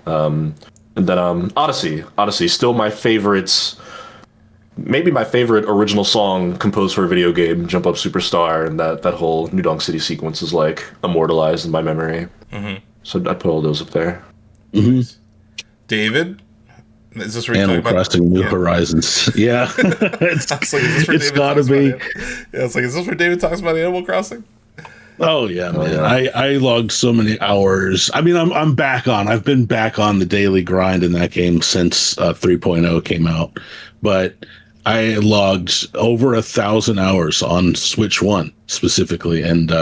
And then Odyssey, still my favorites. Maybe my favorite original song composed for a video game, Jump Up Superstar, and that whole New Donk City sequence is like immortalized in my memory. So I'd put all those up there. David, is this where you Animal Crossing New Horizons? Yeah, it's gotta be. Yeah, it's like, is this where David talks about Animal Crossing? Oh yeah, man. I logged so many hours. I mean, I'm back on. I've been back on the daily grind in that game since 3.0 came out, but I logged over 1,000 hours on Switch One specifically, and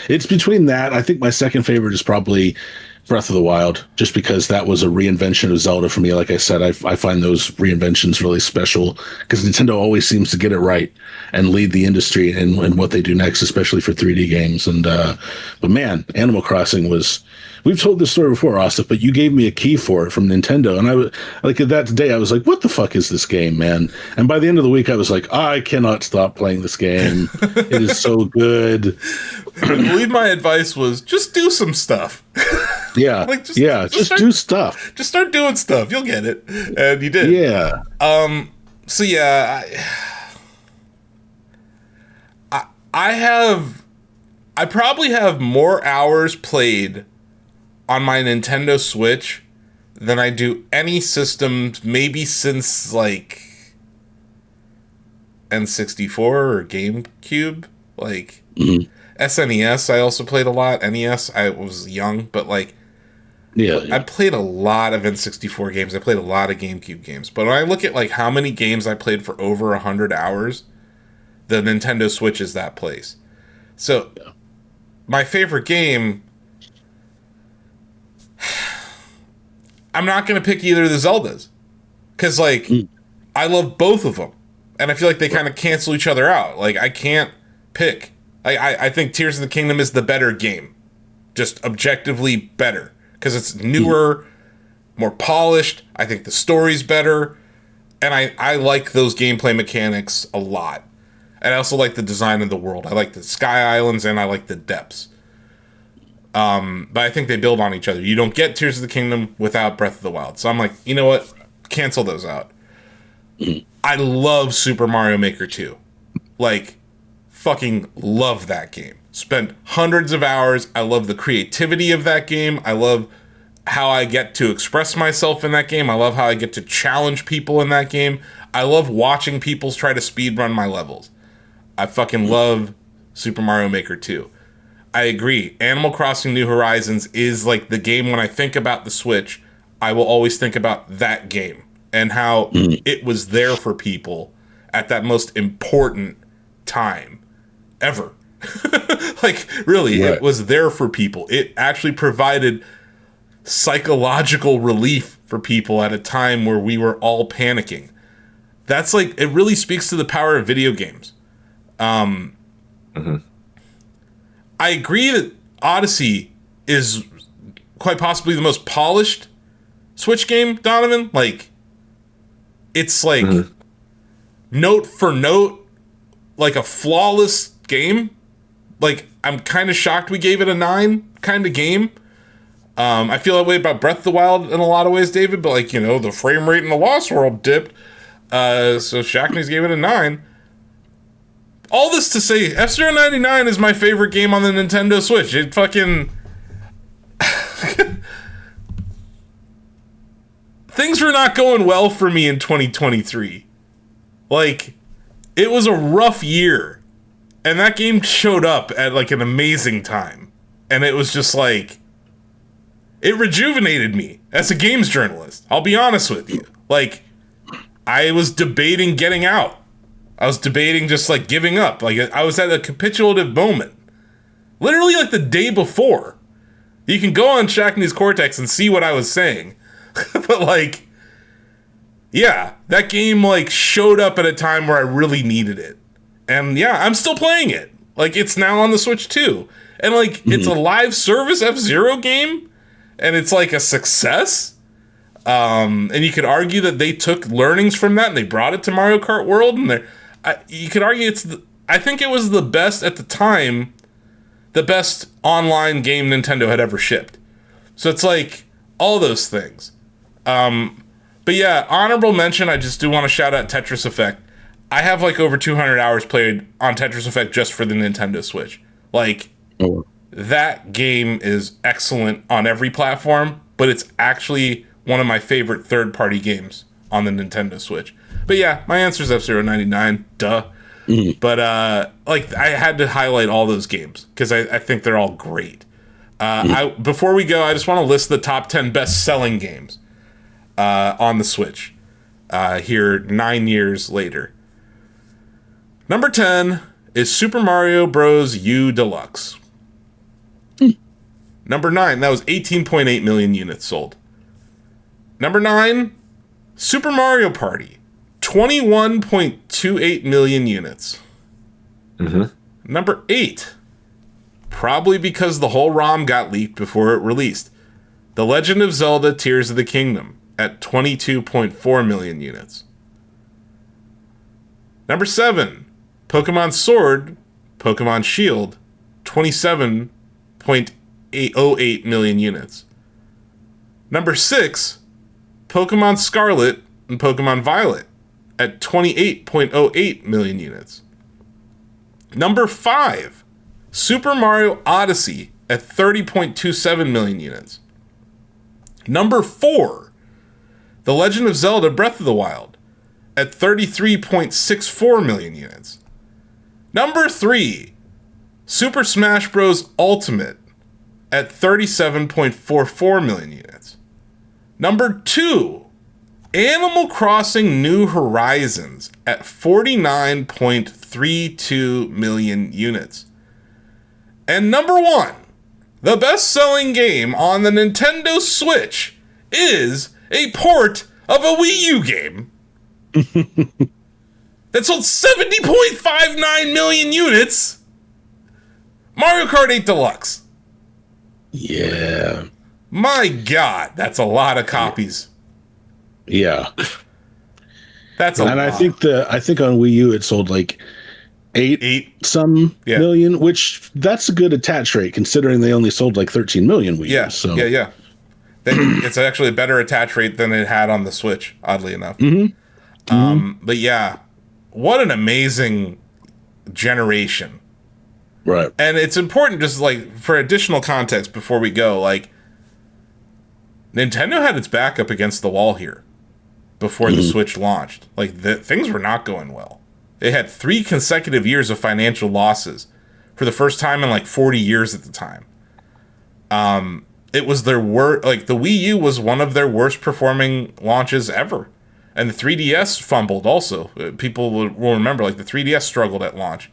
it's between that. I think my second favorite is probably Breath of the Wild, just because that was a reinvention of Zelda for me. Like I said, I find those reinventions really special because Nintendo always seems to get it right and lead the industry in what they do next, especially for 3D games. And but man, Animal Crossing was. We've told this story before, Asif, but you gave me a key for it from Nintendo, and I was like, that day, I was like, "What the fuck is this game, man?" And by the end of the week, I was like, "I cannot stop playing this game. It is so good." I believe my advice was just do some stuff. Yeah, like just do stuff. Just start doing stuff. You'll get it, and you did. Yeah. So yeah, I probably have more hours played on my Nintendo Switch than I do any system, maybe since like N64 or GameCube. Like SNES, I also played a lot. NES, I was young, but like, yeah, I played a lot of N64 games. I played a lot of GameCube games. But when I look at like how many games I played for over 100 hours, the Nintendo Switch is that place. So my favorite game, I'm not going to pick either of the Zeldas. Because, like, I love both of them. And I feel like they kind of cancel each other out. Like, I can't pick. I think Tears of the Kingdom is the better game. Just objectively better. Because it's newer, more polished. I think the story's better. And I like those gameplay mechanics a lot. And I also like the design of the world. I like the Sky Islands and I like the depths. But I think they build on each other. You don't get Tears of the Kingdom without Breath of the Wild. So I'm like, you know what? Cancel those out. I love Super Mario Maker 2. Like, fucking love that game. Spent hundreds of hours. I love the creativity of that game. I love how I get to express myself in that game. I love how I get to challenge people in that game. I love watching people try to speedrun my levels. I fucking love Super Mario Maker 2. I agree. Animal Crossing New Horizons is like the game when I think about the Switch, I will always think about that game and how it was there for people at that most important time ever. Like, really, It was there for people. It actually provided psychological relief for people at a time where we were all panicking. That's like, it really speaks to the power of video games. I agree that Odyssey is quite possibly the most polished Switch game, Donovan. Like, it's like note for note, like a flawless game. Like, I'm kind of shocked we gave it a 9 kind of game. I feel that way about Breath of the Wild in a lot of ways, David, but like, you know, the frame rate in the Lost World dipped. So Shacknews gave it a 9. All this to say, F-Zero 99 is my favorite game on the Nintendo Switch. It fucking... Things were not going well for me in 2023. Like, it was a rough year. And that game showed up at, like, an amazing time. And it was just, like... It rejuvenated me as a games journalist. I'll be honest with you. Like, I was debating getting out. I was debating just, like, giving up. Like, I was at a capitulative moment. Literally, like, the day before. You can go on Shacknews Cortex and see what I was saying. But, like, yeah, that game, like, showed up at a time where I really needed it. And, yeah, I'm still playing it. Like, it's now on the Switch, too. And, like, it's a live service F-Zero game, and it's, like, a success. And you could argue that they took learnings from that and they brought it to Mario Kart World, and you could argue I think it was the best at the time, the best online game Nintendo had ever shipped. So it's like all those things. But yeah, honorable mention, I just do want to shout out Tetris Effect. I have like over 200 hours played on Tetris Effect just for the Nintendo Switch. Like, that game is excellent on every platform, but it's actually one of my favorite third-party games on the Nintendo Switch. But yeah, my answer is F-Zero 99, duh. But like, I had to highlight all those games because I think they're all great. Before we go, I just want to list the top 10 best-selling games on the Switch here 9 years later. Number 10 is Super Mario Bros. U Deluxe. Number 9, that was 18.8 million units sold. Number 9, Super Mario Party, 21.28 million units. Number 8, probably because the whole ROM got leaked before it released, The Legend of Zelda Tears of the Kingdom at 22.4 million units. Number 7, Pokemon Sword, Pokemon Shield, 27.808 million units. Number 6, Pokemon Scarlet and Pokemon Violet at 28.08 million units. Number 5, Super Mario Odyssey at 30.27 million units. Number 4, The Legend of Zelda Breath of the Wild at 33.64 million units. Number 3, Super Smash Bros. Ultimate at 37.44 million units. Number 2, Animal Crossing New Horizons at 49.32 million units. And number 1, the best-selling game on the Nintendo Switch is a port of a Wii U game that sold 70.59 million units. Mario Kart 8 Deluxe. Yeah. My God, that's a lot of copies. Yeah. That's a lot. And I think on Wii U it sold like eight some million, which that's a good attach rate considering they only sold like 13 million Wii Yeah. U's. So. Yeah. It's actually a better attach rate than it had on the Switch, oddly enough. But yeah, what an amazing generation. Right. And it's important, just like for additional context before we go, like, Nintendo had its back up against the wall here before the Switch launched. Like, things were not going well. They had 3 consecutive years of financial losses for the first time in like 40 years at the time. It was their like, the Wii U was one of their worst performing launches ever. And the 3DS fumbled also. People will remember, like, the 3DS struggled at launch.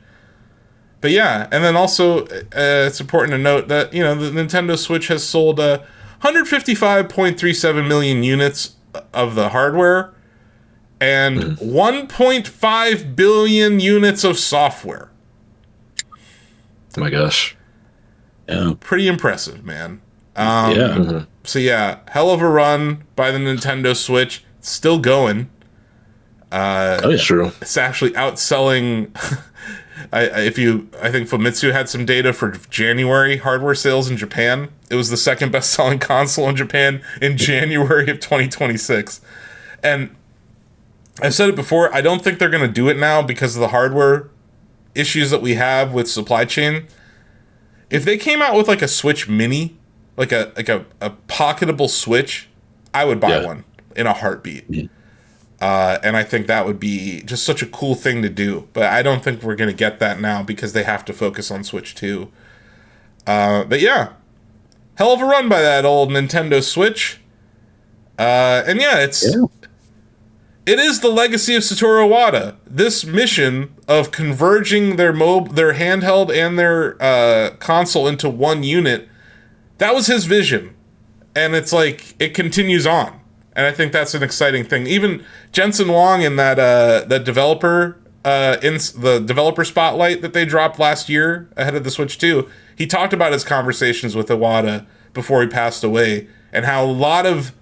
But yeah, and then also it's important to note that, you know, the Nintendo Switch has sold 155.37 million units of the hardware and 1.5 billion units of software. Oh my gosh. Yeah. Pretty impressive, man. So yeah, hell of a run by the Nintendo Switch. It's still going. True. It's actually outselling. I think Famitsu had some data for January hardware sales in Japan. It was the second best-selling console in Japan in January of 2026. And I've said it before, I don't think they're going to do it now because of the hardware issues that we have with supply chain. If they came out with like a Switch Mini, like a pocketable Switch, I would buy one in a heartbeat. And I think that would be just such a cool thing to do. But I don't think we're going to get that now because they have to focus on Switch 2. But yeah, hell of a run by that old Nintendo Switch. And yeah, it is the legacy of Satoru Iwata. This mission of converging their handheld and their console into one unit that was his vision. And it's like, it continues on. And I think that's an exciting thing. Even Jensen Huang in that developer in the developer spotlight that they dropped last year ahead of the Switch 2, he talked about his conversations with Iwata before he passed away, and how a lot of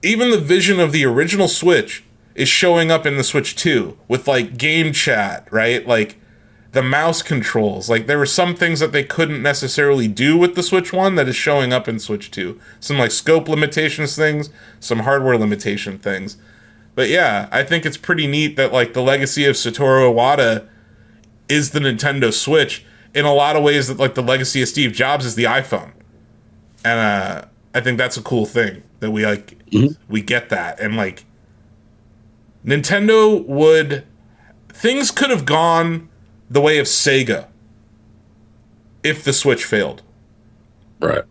even the vision of the original Switch is showing up in the Switch 2 with like game chat, right? Like the mouse controls. Like there were some things that they couldn't necessarily do with the Switch 1 that is showing up in Switch 2. Some like scope limitations things, some hardware limitation things. But yeah, I think it's pretty neat that like the legacy of Satoru Iwata is the Nintendo Switch in a lot of ways, that like the legacy of Steve Jobs is the iPhone. And I think that's a cool thing that we like, we get that. And like Nintendo things could have gone the way of Sega if the Switch failed. Right.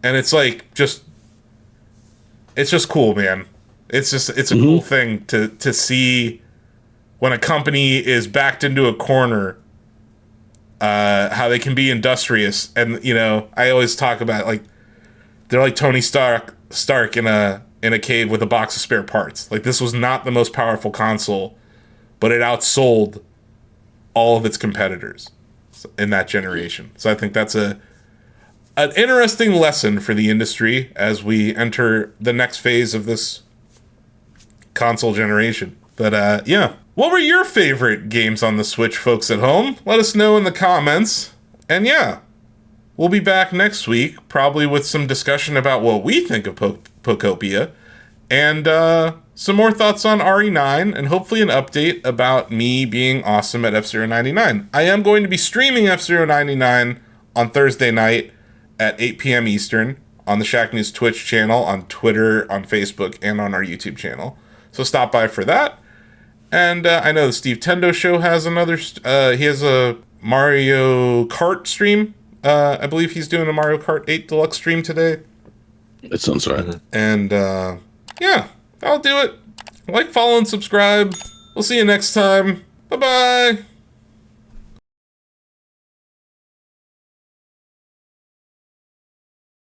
And it's like, it's just cool, man. It's a cool thing to see when a company is backed into a corner, how they can be industrious. And, you know, I always talk about, like, they're like Tony Stark in a cave with a box of spare parts. Like, this was not the most powerful console, but it outsold all of its competitors in that generation. So I think that's an interesting lesson for the industry as we enter the next phase of this console generation. But yeah, what were your favorite games on the Switch, folks at home? Let us know in the comments. And yeah, we'll be back next week, probably with some discussion about what we think of Pokopia, and some more thoughts on RE9, and hopefully an update about me being awesome at F-Zero 99. I am going to be streaming F-Zero 99 on Thursday night at 8 p.m. Eastern on the Shacknews Twitch channel, on Twitter, on Facebook, and on our YouTube channel. So stop by for that. And I know the Steve Tendo Show has another, he has a Mario Kart stream. I believe he's doing a Mario Kart 8 Deluxe stream today. That sounds right. And yeah, that'll do it. Like, follow, and subscribe. We'll see you next time. Bye-bye.